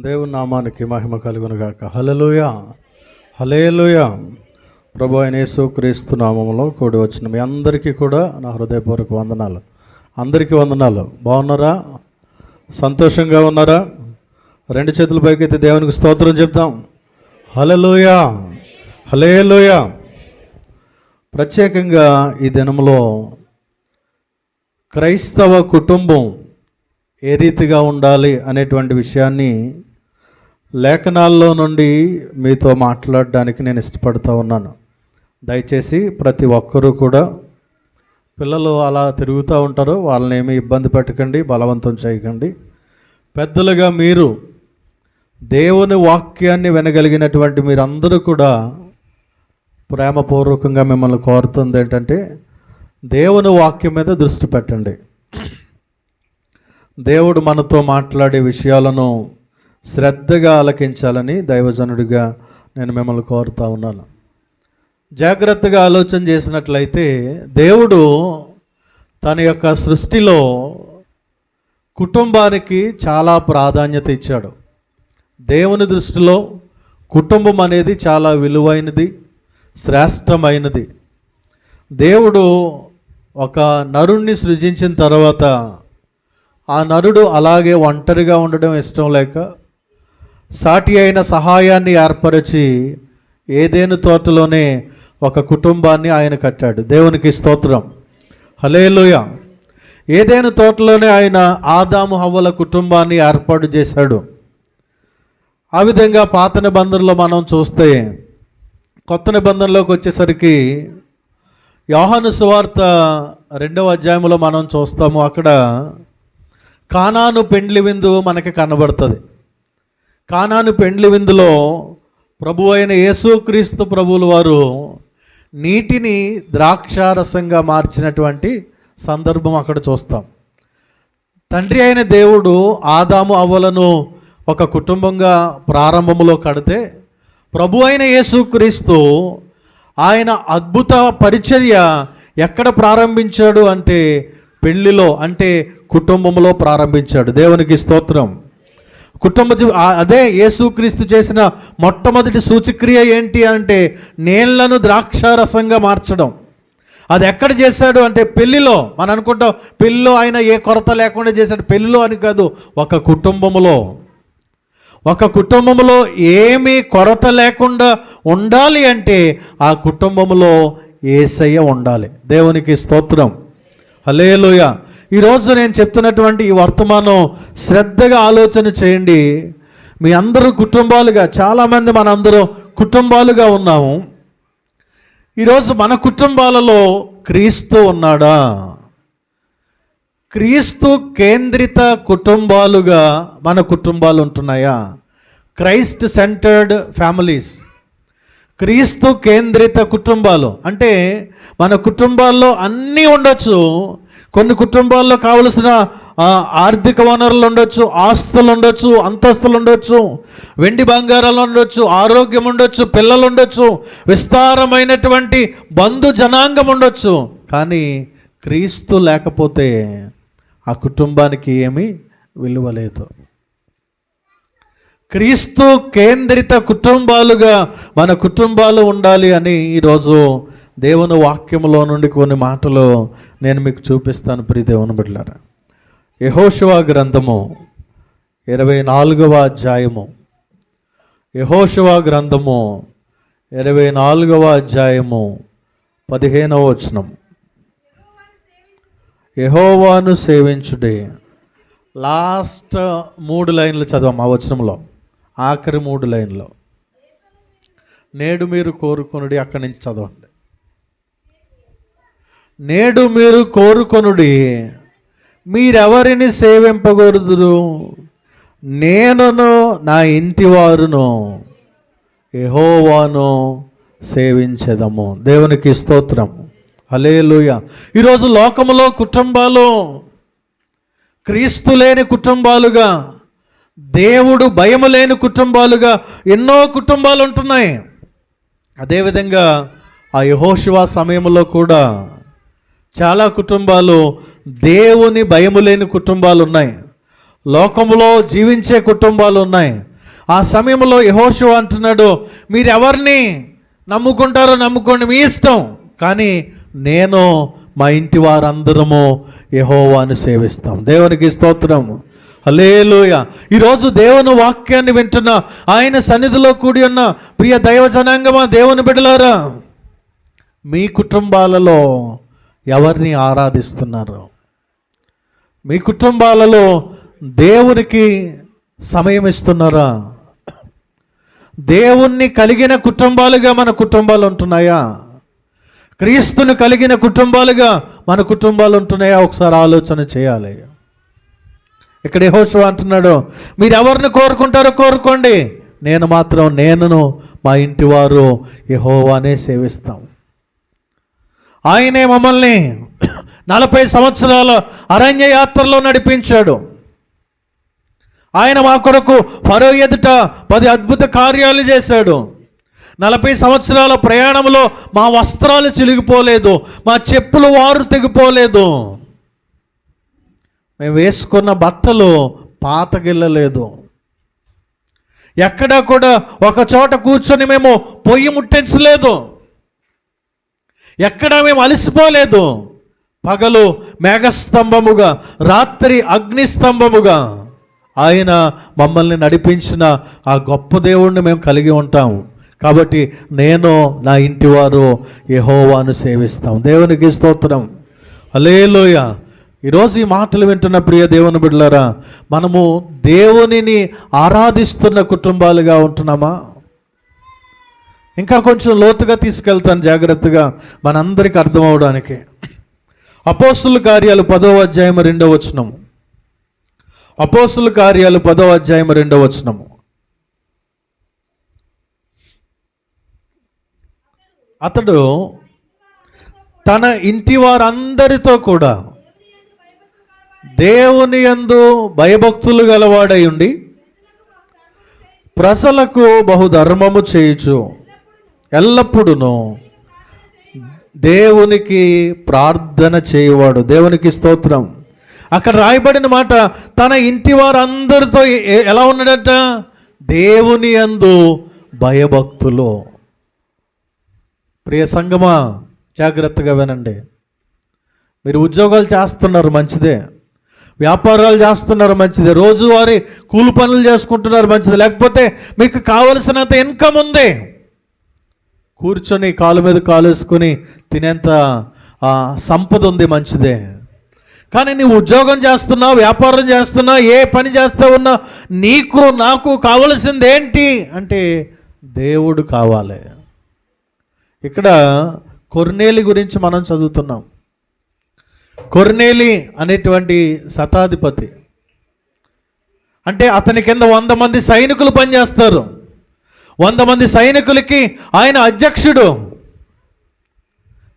దేవుని నామానికి మహిమ కలుగునుగాక. హల్లెలూయా, హల్లెలూయా. ప్రభు అయిన యేసుక్రీస్తు నామములో కూడి వచ్చిన మీ అందరికీ కూడా నా హృదయపూర్వక వందనాలు. అందరికీ వందనాలు. బాగున్నారా? సంతోషంగా ఉన్నారా? రెండు చేతుల పైకైతే దేవునికి స్తోత్రం చెప్తాం. హల్లెలూయా, హల్లెలూయా. ప్రత్యేకంగా ఈ దినంలో క్రైస్తవ కుటుంబం ఏ రీతిగా ఉండాలి అనేటువంటి విషయాన్ని లేఖనాల్లో నుండి మీతో మాట్లాడడానికి నేను ఇష్టపడుతూ ఉన్నాను. దయచేసి ప్రతి ఒక్కరూ కూడా, పిల్లలు అలా తిరుగుతూ ఉంటారు, వాళ్ళని ఏమీ ఇబ్బంది పెట్టకండి, బలవంతం చేయకండి. పెద్దలుగా మీరు దేవుని వాక్యాన్ని వినగలిగినటువంటి మీరందరూ కూడా ప్రేమపూర్వకంగా మిమ్మల్ని కోరుతుంది ఏంటంటే, దేవుని వాక్యం మీద దృష్టి పెట్టండి. దేవుడు మనతో మాట్లాడే విషయాలను శ్రద్ధగా ఆలకించాలని దైవజనుడిగా నేను మిమ్మల్ని కోరుతూ ఉన్నాను. జాగ్రత్తగా ఆలోచన చేసినట్లయితే దేవుడు తన యొక్క సృష్టిలో కుటుంబానికి చాలా ప్రాధాన్యత ఇచ్చాడు. దేవుని దృష్టిలో కుటుంబం అనేది చాలా విలువైనది, శ్రేష్టమైనది. దేవుడు ఒక నరుణ్ణి సృజించిన తర్వాత ఆ నరుడు అలాగే ఒంటరిగా ఉండడం ఇష్టం లేక సాటి అయిన సహాయాన్ని ఏర్పరిచి ఏదెను తోటలోనే ఒక కుటుంబాన్ని ఆయన కట్టాడు. దేవునికి స్తోత్రం, హల్లెలూయా. ఏదెను తోటలోనే ఆయన ఆదాము హవ్వల కుటుంబాన్ని ఏర్పాటు చేశాడు. ఆ విధంగా పాత నిబంధనలో మనం చూస్తే, కొత్త నిబంధనలోకి వచ్చేసరికి యోహాను సువార్త 2వ అధ్యాయంలో మనం చూస్తాము. అక్కడ కానాను పెండ్లి విందు మనకి కనబడుతుంది. కానాను పెండ్లి విందులో ప్రభు అయిన యేసుక్రీస్తు ప్రభువుల వారు నీటిని ద్రాక్షారసంగా మార్చినటువంటి సందర్భం అక్కడ చూస్తాం. తండ్రి అయిన దేవుడు ఆదాము అవ్వలను ఒక కుటుంబంగా ప్రారంభంలో కడితే, ప్రభు అయిన యేసుక్రీస్తు ఆయన అద్భుత పరిచర్య ఎక్కడ ప్రారంభించాడు అంటే పెళ్లిలో, అంటే కుటుంబంలో ప్రారంభించాడు. దేవునికి స్తోత్రం. అదే యేసుక్రీస్తు చేసిన మొట్టమొదటి సూచక్రియ ఏంటి అంటే నీళ్లను ద్రాక్షారసంగా మార్చడం. అది ఎక్కడ చేశాడు అంటే పెళ్లిలో. మనం అనుకుంటాం పెళ్లిలో ఆయన ఏ కొరత లేకుండా చేశాడు. పెళ్లిలో అని కాదు, ఒక కుటుంబంలో ఏమీ కొరత లేకుండా ఉండాలి అంటే ఆ కుటుంబంలో యేసయ్య ఉండాలి. దేవునికి స్తోత్రం, హల్లెలూయా. ఈరోజు నేను చెప్తున్నటువంటి ఈ వర్తమానం శ్రద్ధగా ఆలోచన చేయండి. మీ అందరూ కుటుంబాలుగా, చాలామంది మనందరూ కుటుంబాలుగా ఉన్నాము. ఈరోజు మన కుటుంబాలలో క్రీస్తు ఉన్నాడా? క్రీస్తు కేంద్రిత కుటుంబాలుగా మన కుటుంబాలు ఉంటున్నాయా? క్రైస్ట్ సెంటర్డ్ ఫ్యామిలీస్, క్రీస్తు కేంద్రిత కుటుంబాలు. అంటే మన కుటుంబాల్లో అన్నీ ఉండొచ్చు. కొన్ని కుటుంబాల్లో కావలసిన ఆర్థిక వనరులు ఉండొచ్చు, ఆస్తులు ఉండొచ్చు, అంతస్తులు ఉండొచ్చు, వెండి బంగారాలు ఉండొచ్చు, ఆరోగ్యం ఉండొచ్చు, పిల్లలు ఉండొచ్చు, విస్తారమైనటువంటి బంధు జనాంగం ఉండొచ్చు. కానీ క్రీస్తు లేకపోతే ఆ కుటుంబానికి ఏమీ విలువ లేదు. క్రీస్తు కేంద్రిత కుటుంబాలుగా మన కుటుంబాలు ఉండాలి అని ఈరోజు దేవుని వాక్యంలో నుండి కొన్ని మాటలు నేను మీకు చూపిస్తాను. ప్రియ దేవుని బిడ్డలారా, యెహోషువ గ్రంథము 24వ అధ్యాయము, యెహోషువ గ్రంథము 24వ అధ్యాయము 15వ వచనం. యెహోవాను సేవించుడే. లాస్ట్ 3 లైన్లు చదవం ఆ వచనంలో, ఆఖరి 3 లైన్లో. నేడు మీరు కోరుకొనుడి, అక్కడి నుంచి చదవండి. నేడు మీరు కోరుకొనుడి, మీరెవరిని సేవింపకూడదురు? నేనును నా ఇంటి వారును యెహోవాను సేవించెదము. దేవునికి స్తోత్రం, హల్లెలూయా. ఈరోజు లోకములో కుటుంబాలు క్రీస్తు లేని కుటుంబాలుగా, దేవుడు భయము లేని కుటుంబాలుగా ఎన్నో కుటుంబాలు ఉంటున్నాయి. అదేవిధంగా ఆ యెహోషువ సమయంలో కూడా చాలా కుటుంబాలు దేవుని భయము లేని కుటుంబాలు ఉన్నాయి. లోకంలో జీవించే కుటుంబాలు ఉన్నాయి. ఆ సమయంలో యెహోషువ అంటున్నాడు, మీరు ఎవరిని నమ్ముకుంటారో నమ్ముకోండి, మీ ఇష్టం, కానీ నేను మా ఇంటి వారందరము యెహోవాను సేవిస్తాం. దేవునికి స్తోత్రం. హల్లెలూయా. ఈరోజు దేవుని వాక్యాన్ని వింటున్న, ఆయన సన్నిధిలో కూడి ఉన్న ప్రియ దైవ జనాంగమా, దేవుని బిడ్డలారా, మీ కుటుంబాలలో ఎవరిని ఆరాధిస్తున్నారు? మీ కుటుంబాలలో దేవునికి సమయం ఇస్తున్నారా? దేవుణ్ణి కలిగిన కుటుంబాలుగా మన కుటుంబాలు ఉంటున్నాయా? క్రీస్తుని కలిగిన కుటుంబాలుగా మన కుటుంబాలు ఉంటున్నాయా? ఒకసారి ఆలోచన చేయాలి. ఇక్కడ యెహోషువ అంటున్నాడు, మీరు ఎవరిని కోరుకుంటారో కోరుకోండి, నేను మా ఇంటి వారు యెహోవానే సేవిస్తాం. ఆయనే మమ్మల్ని 40 సంవత్సరాల అరణ్య యాత్రలో నడిపించాడు. ఆయన మా కొరకు ఫరో ఎదుట 10 అద్భుత కార్యాలు చేశాడు. 40 సంవత్సరాల ప్రయాణంలో మా వస్త్రాలు చిరిగిపోలేదు, మా చెప్పులు వారు తెగిపోలేదు, మేము వేసుకున్న బట్టలు పాతగిల్లలేదు. ఎక్కడా కూడా ఒక చోట కూర్చొని మేము పొయ్యి ముట్టించలేదు, ఎక్కడా మేము అలసిపోలేదు. పగలు మేఘస్తంభముగా, రాత్రి అగ్నిస్తంభముగా ఆయన మమ్మల్ని నడిపించిన ఆ గొప్ప దేవుణ్ణి మేము కలిగి ఉంటాం. కాబట్టి నేను, నా ఇంటి వారు యెహోవాను సేవిస్తాం. దేవునికి స్తోత్రం. హల్లెలూయా. ఈరోజు ఈ మాటలు వింటున్న ప్రియ దేవుని బిడ్డలారా, మనము దేవునిని ఆరాధిస్తున్న కుటుంబాలుగా ఉంటున్నామా? ఇంకా కొంచెం లోతుగా తీసుకెళ్తాను జాగ్రత్తగా మనందరికీ అర్థం అవడానికి. అపోస్తుల కార్యాలు 10వ అధ్యాయం 2వ వచనము. అపోస్తుల కార్యాలు 10వ అధ్యాయం 2వ వచనము. అతడు తన ఇంటి వారందరితో కూడా దేవుని యందు భయభక్తులు గలవాడై ఉండి ప్రజలకు బహుధర్మము చేయుచు ఎల్లప్పుడూ దేవునికి ప్రార్థన చేయువాడు. దేవునికి స్తోత్రం. అక్కడ రాయబడిన మాట, తన ఇంటి వారందరితో ఎలా ఉన్నాడట? దేవుని యందు భయభక్తులు. ప్రియ సంగమా, జాగ్రత్తగా వినండి. మీరు ఉద్యోగాలు చేస్తున్నారు, మంచిదే. వ్యాపారాలు చేస్తున్నారు, మంచిదే. రోజువారీ కూలి పనులు చేసుకుంటున్నారు, మంచిది. లేకపోతే మీకు కావలసినంత ఇన్కమ్ ఉంది, కూర్చొని కాలు మీద కాలు వేసుకొని తినేంత సంపద ఉంది, మంచిదే. కానీ నీవు ఉద్యోగం చేస్తున్నావు, వ్యాపారం చేస్తున్నావు, ఏ పని చేస్తా ఉన్నా నీకు నాకు కావలసింది ఏంటి అంటే దేవుడు కావాలి. ఇక్కడ కొర్నేలి గురించి మనం చదువుతున్నాం. కొర్నేలి అనేటువంటి శతాధిపతి, అంటే అతని కింద 100 మంది సైనికులు పనిచేస్తారు. 100 మంది సైనికులకి ఆయన అధ్యక్షుడు.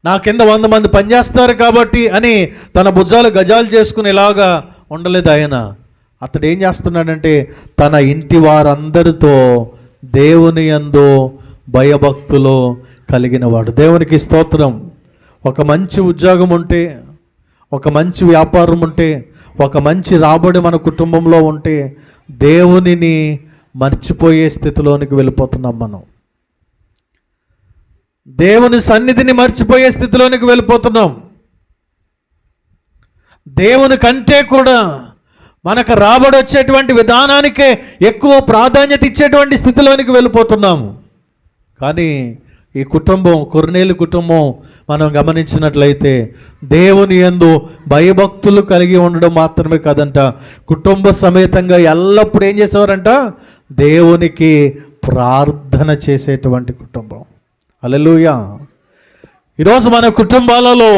నా కింద 100 మంది పనిచేస్తారు కాబట్టి అని తన భుజాలు గజాలు చేసుకుని ఇలాగా ఉండలేదు ఆయన. అతడు ఏం చేస్తున్నాడంటే తన ఇంటి వారందరితో దేవుని యందు భయభక్తులు కలిగిన వాడు. దేవునికి స్తోత్రం. ఒక మంచి ఉద్యోగం ఉంటే, ఒక మంచి వ్యాపారం ఉంటే, ఒక మంచి రాబడి మన కుటుంబంలో ఉంటే దేవునిని మర్చిపోయే స్థితిలోనికి వెళ్ళిపోతున్నాం మనం. దేవుని సన్నిధిని మర్చిపోయే స్థితిలోనికి వెళ్ళిపోతున్నాం. దేవుని కంటే కూడా మనకు రాబడి వచ్చేటువంటి విధానానికే ఎక్కువ ప్రాధాన్యత ఇచ్చేటువంటి స్థితిలోనికి వెళ్ళిపోతున్నాము. కానీ ఈ కుటుంబం, కొర్నేలి కుటుంబం మనం గమనించినట్లయితే దేవుని యందు భయభక్తులు కలిగి ఉండడం మాత్రమే కాదంట, కుటుంబ సమేతంగా ఎల్లప్పుడూ ఏం చేసేవారంట? దేవునికి ప్రార్థన చేసేటువంటి కుటుంబం. హల్లెలూయా. ఈరోజు మన కుటుంబాలలో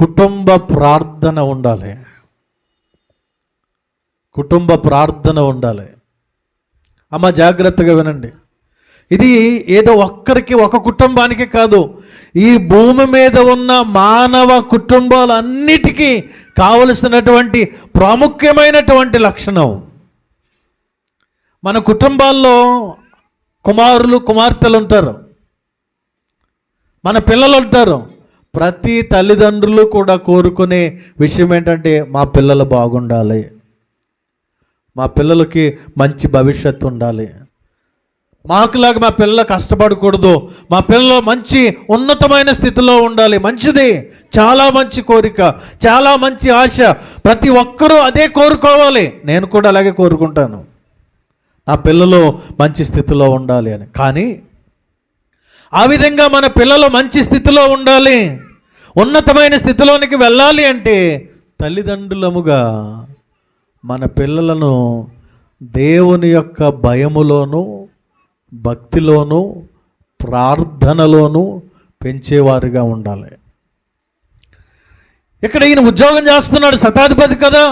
కుటుంబ ప్రార్థన ఉండాలి. కుటుంబ ప్రార్థన ఉండాలి. అమ్మ, జాగ్రత్తగా వినండి. ఇది ఏదో ఒక్కరికి, ఒక కుటుంబానికి కాదు, ఈ భూమి మీద ఉన్న మానవ కుటుంబాలన్నిటికీ కావలసినటువంటి ప్రాముఖ్యమైనటువంటి లక్షణం. మన కుటుంబాల్లో కుమారులు, కుమార్తెలు ఉంటారు, మన పిల్లలు ఉంటారు. ప్రతి తల్లిదండ్రులు కూడా కోరుకునే విషయం ఏంటంటే మా పిల్లలు బాగుండాలి, మా పిల్లలకి మంచి భవిష్యత్తు ఉండాలి. మాకులాగా మా పిల్లలు కష్టపడకూడదు, మా పిల్లలు మంచి ఉన్నతమైన స్థితిలో ఉండాలి. మంచిది, చాలా మంచి కోరిక, చాలా మంచి ఆశ. ప్రతి ఒక్కరూ అదే కోరుకోవాలి. నేను కూడా అలాగే కోరుకుంటాను, నా పిల్లలు మంచి స్థితిలో ఉండాలి అని. కానీ ఆ విధంగా మన పిల్లలు మంచి స్థితిలో ఉండాలి, ఉన్నతమైన స్థితిలోనికి వెళ్ళాలి అంటే తల్లిదండ్రులముగా మన పిల్లలను దేవుని యొక్క భయములోను, భక్తిలోను, ప్రార్థనలోను పెంచేవారుగా ఉండాలి. ఇక్కడ ఈయన ఉద్యోగం చేస్తున్నాడు, శతాధిపతి కదా,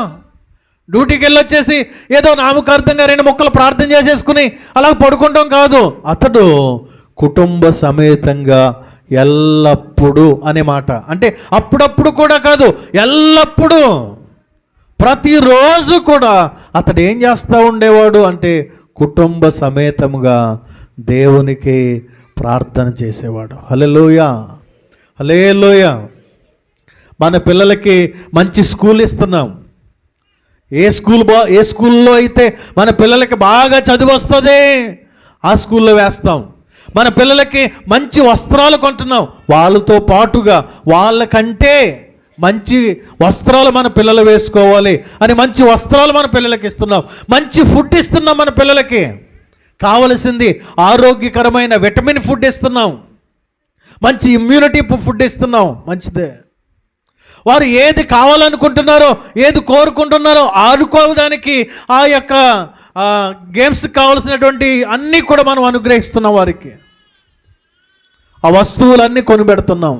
డ్యూటీకి వెళ్ళొచ్చేసి ఏదో నామకార్థంగా 2 ముక్కలు ప్రార్థన చేసేసుకుని అలా పడుకుంటాం కాదు. అతడు కుటుంబ సమేతంగా ఎల్లప్పుడూ అనే మాట అంటే అప్పుడప్పుడు కూడా కాదు, ఎల్లప్పుడూ ప్రతిరోజు కూడా అతడు ఏం చేస్తూ ఉండేవాడు అంటే కుటుంబ సమేతముగా దేవునికి ప్రార్థన చేసేవాడు. హల్లెలూయా, హల్లెలూయా. మన పిల్లలకి మంచి స్కూల్ ఇస్తున్నాం. ఏ స్కూల్లో అయితే మన పిల్లలకి బాగా చదువు వస్తుంది ఆ స్కూల్లో వేస్తాం. మన పిల్లలకి మంచి వస్త్రాలు కొంటున్నాం, వాళ్ళతో పాటుగా వాళ్ళకంటే మంచి వస్త్రాలు మన పిల్లలు వేసుకోవాలి అని మంచి వస్త్రాలు మన పిల్లలకి ఇస్తున్నాం. మంచి ఫుడ్ ఇస్తున్నాం, మన పిల్లలకి కావలసింది ఆరోగ్యకరమైన విటమిన్ ఫుడ్ ఇస్తున్నాం, మంచి ఇమ్యూనిటీ ఫుడ్ ఇస్తున్నాం. మంచిదే. వారు ఏది కావాలనుకుంటున్నారో, ఏది కోరుకుంటున్నారో ఆడుకోవడానికి ఆ యొక్క గేమ్స్కి కావలసినటువంటి అన్నీ కూడా మనం అనుగ్రహిస్తున్నాం వారికి. ఆ వస్తువులన్నీ కొనిపెడుతున్నాం.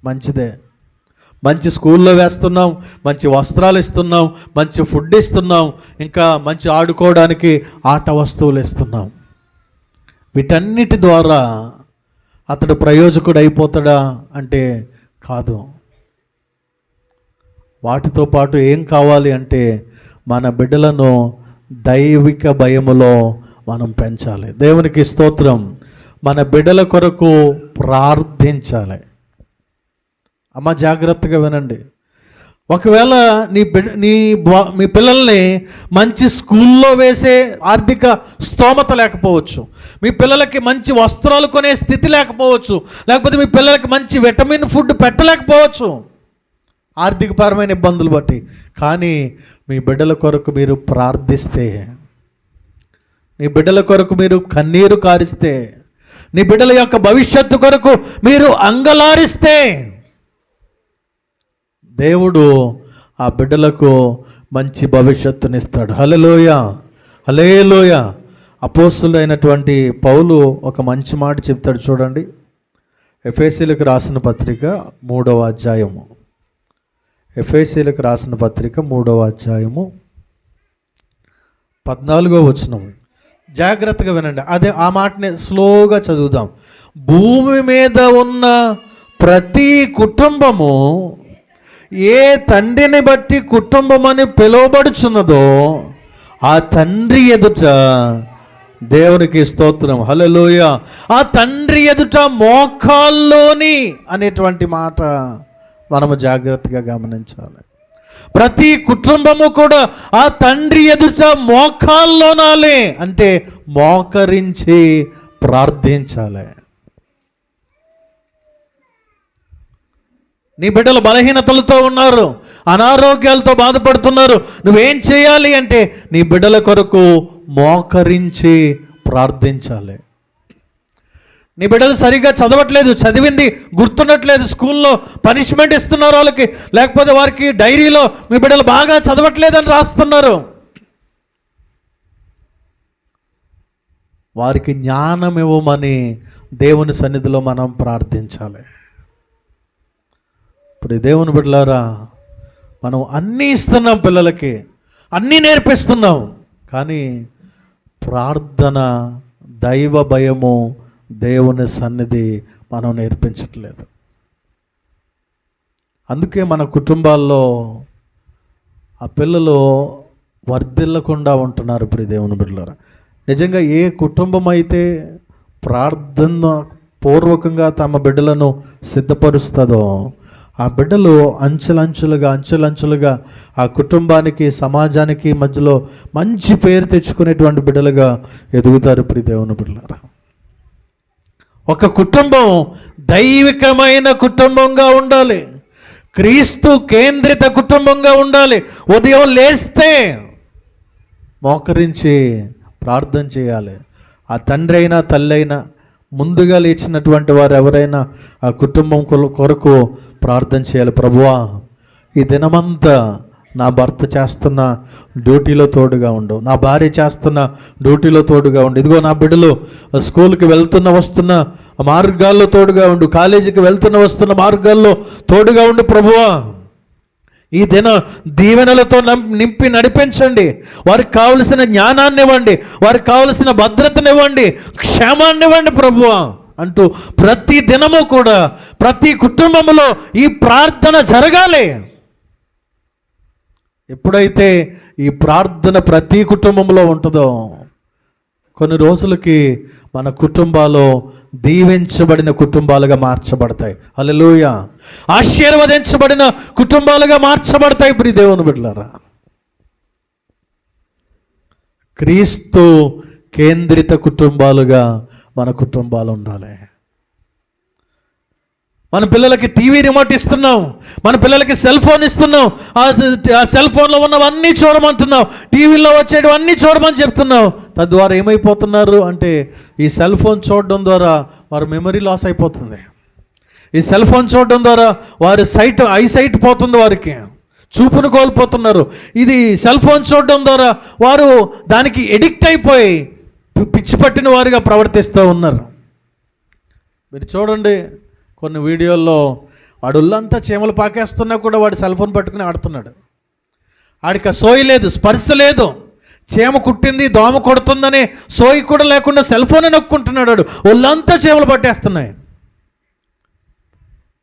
మంచిదే. మంచి స్కూల్లో వేస్తున్నాం, మంచి వస్త్రాలు ఇస్తున్నాం, మంచి ఫుడ్ ఇస్తున్నాం, ఇంకా మంచి ఆడుకోవడానికి ఆట వస్తువులు ఇస్తున్నాం. వీటన్నిటి ద్వారా అతడు ప్రయోజకుడు అయిపోతాడా అంటే కాదు. వాటితో పాటు ఏం కావాలి అంటే మన బిడ్డలను దైవిక భయములో మనం పెంచాలి. దేవునికి స్తోత్రం. మన బిడ్డల కొరకు ప్రార్థించాలి. అమ్మ జాగ్రత్తగా వినండి. ఒకవేళ మీ పిల్లల్ని మంచి స్కూల్లో వేసే ఆర్థిక స్తోమత లేకపోవచ్చు, మీ పిల్లలకి మంచి వస్త్రాలు కొనే స్థితి లేకపోవచ్చు, లేకపోతే మీ పిల్లలకి మంచి విటమిన్ ఫుడ్ పెట్టలేకపోవచ్చు ఆర్థికపరమైన ఇబ్బందులు బట్టి. కానీ మీ బిడ్డల కొరకు మీరు ప్రార్థిస్తే, నీ బిడ్డల కొరకు మీరు కన్నీరు కారిస్తే, నీ బిడ్డల యొక్క భవిష్యత్తు కొరకు మీరు అంగలారిస్తే దేవుడు ఆ బిడ్డలకు మంచి భవిష్యత్తునిస్తాడు. హల్లెలూయా, హల్లెలూయా. అపోస్తలుడైనటువంటి పౌలు ఒక మంచి మాట చెప్తాడు చూడండి. ఎఫెసీయులకు రాసిన పత్రిక 3వ అధ్యాయము. ఎఫెసీయులకు రాసిన పత్రిక 3వ అధ్యాయము 14వ వచనం. జాగ్రత్తగా వినండి. ఆ మాటని స్లోగా చదువుదాం. భూమి మీద ఉన్న ప్రతి కుటుంబము ఏ తండ్రిని బట్టి కుటుంబం అని పిలువబడుచున్నదో ఆ తండ్రి ఎదుట, దేవునికి స్తోత్రం, హల్లెలూయా, ఆ తండ్రి ఎదుట మోకాల్లోని అనేటువంటి మాట మనము జాగ్రత్తగా గమనించాలి. ప్రతి కుటుంబము కూడా ఆ తండ్రి ఎదుట మోకాల్లోనాలి అంటే మోకరించి ప్రార్థించాలి. నీ బిడ్డలు బలహీనతలతో ఉన్నారు, అనారోగ్యాలతో బాధపడుతున్నారు. నువ్వేం చేయాలి అంటే నీ బిడ్డల కొరకు మోకరించి ప్రార్థించాలి. నీ బిడ్డలు సరిగ్గా చదవట్లేదు, చదివింది గుర్తుండట్లేదు, స్కూల్లో పనిష్మెంట్ ఇస్తున్నారు వాళ్ళకి, లేకపోతే వారికి డైరీలో మీ బిడ్డలు బాగా చదవట్లేదని రాస్తున్నారు. వారికి జ్ఞానం ఇవ్వమని దేవుని సన్నిధిలో మనం ప్రార్థించాలి. ఇప్పుడు దేవుని బిడ్డలారా, మనం అన్నీ ఇస్తున్నాం, పిల్లలకి అన్నీ నేర్పిస్తున్నాం, కానీ ప్రార్థన, దైవ భయము, దేవుని సన్నిధి మనం నేర్పించట్లేదు. అందుకే మన కుటుంబాల్లో ఆ పిల్లలు వర్ధిల్లకుండా ఉంటున్నారు. ఇప్పుడు దేవుని బిడ్డలారా, నిజంగా ఏ కుటుంబం అయితే ప్రార్థన పూర్వకంగా తమ బిడ్డలను సిద్ధపరుస్తుందో ఆ బిడ్డలు అంచెలంచెలుగా ఆ కుటుంబానికి, సమాజానికి మధ్యలో మంచి పేరు తెచ్చుకునేటువంటి బిడ్డలుగా ఎదుగుతారు. ప్రియ దేవుని బిడ్డలారా, ఒక కుటుంబం దైవికమైన కుటుంబంగా ఉండాలి, క్రీస్తు కేంద్రిత కుటుంబంగా ఉండాలి. ఉదయం లేస్తే మోకరించి ప్రార్థన చేయాలి. ఆ తండ్రి అయినా తల్లి అయినా ముందుగా లేచినటువంటి వారు ఎవరైనా ఆ కుటుంబం కొరకు ప్రార్థన చేయాలి. ప్రభువా, ఈ దినమంతా నా భర్త చేస్తున్న డ్యూటీలో తోడుగా ఉండు, నా భార్య చేస్తున్న డ్యూటీలో తోడుగా ఉండు, ఇదిగో నా బిడ్డలు స్కూల్కి వస్తున్న మార్గాల్లో తోడుగా ఉండు, కాలేజీకి వస్తున్న మార్గాల్లో తోడుగా ఉండు. ప్రభువా, ఈ దిన దీవెనలతో నింపి నడిపించండి. వారికి కావలసిన జ్ఞానాన్ని ఇవ్వండి, వారికి కావలసిన భద్రతనివ్వండి, క్షేమాన్ని ఇవ్వండి ప్రభువా అంటూ ప్రతి దినము కూడా ప్రతి కుటుంబంలో ఈ ప్రార్థన జరగాలి. ఎప్పుడైతే ఈ ప్రార్థన ప్రతి కుటుంబంలో ఉంటుందో కొన్ని రోజులకి మన కుటుంబాలు దీవించబడిన కుటుంబాలుగా మార్చబడతాయి. హల్లెలూయా. ఆశీర్వదించబడిన కుటుంబాలుగా మార్చబడతాయి. ప్రియ దేవుని బిడ్డలారా, క్రీస్తు కేంద్రిత కుటుంబాలుగా మన కుటుంబాలు ఉండాలి. మన పిల్లలకి టీవీ రిమోట్ ఇస్తున్నాం, మన పిల్లలకి సెల్ ఫోన్ ఇస్తున్నాం, ఆ సెల్ ఫోన్లో ఉన్నవన్నీ చూడమంటున్నాం, టీవీలో వచ్చేటివన్నీ చూడమని చెప్తున్నాం. తద్వారా ఏమైపోతున్నారు అంటే ఈ సెల్ ఫోన్ చూడడం ద్వారా వారి మెమరీ లాస్ అయిపోతుంది. ఈ సెల్ ఫోన్ చూడడం ద్వారా వారి ఐసైట్ పోతుంది, వారికి చూపును కోల్పోతున్నారు. ఇది సెల్ ఫోన్ చూడడం ద్వారా వారు దానికి ఎడిక్ట్ అయిపోయి పిచ్చి పట్టిన వారిగా ప్రవర్తిస్తూ ఉన్నారు. మీరు చూడండి, కొన్ని వీడియోల్లో వాడు ఒళ్ళంతా చీమలు పాకేస్తున్నా కూడా వాడు సెల్ ఫోన్ పట్టుకుని ఆడుతున్నాడు. ఆడికి సోయి లేదు, స్పర్శ లేదు. చీమ కుట్టింది, దోమ కొడుతుందని సోయి కూడా లేకుండా సెల్ ఫోనే నొక్కుంటున్నాడు. వాడు ఒళ్ళంతా చీమలు పట్టేస్తున్నాయి.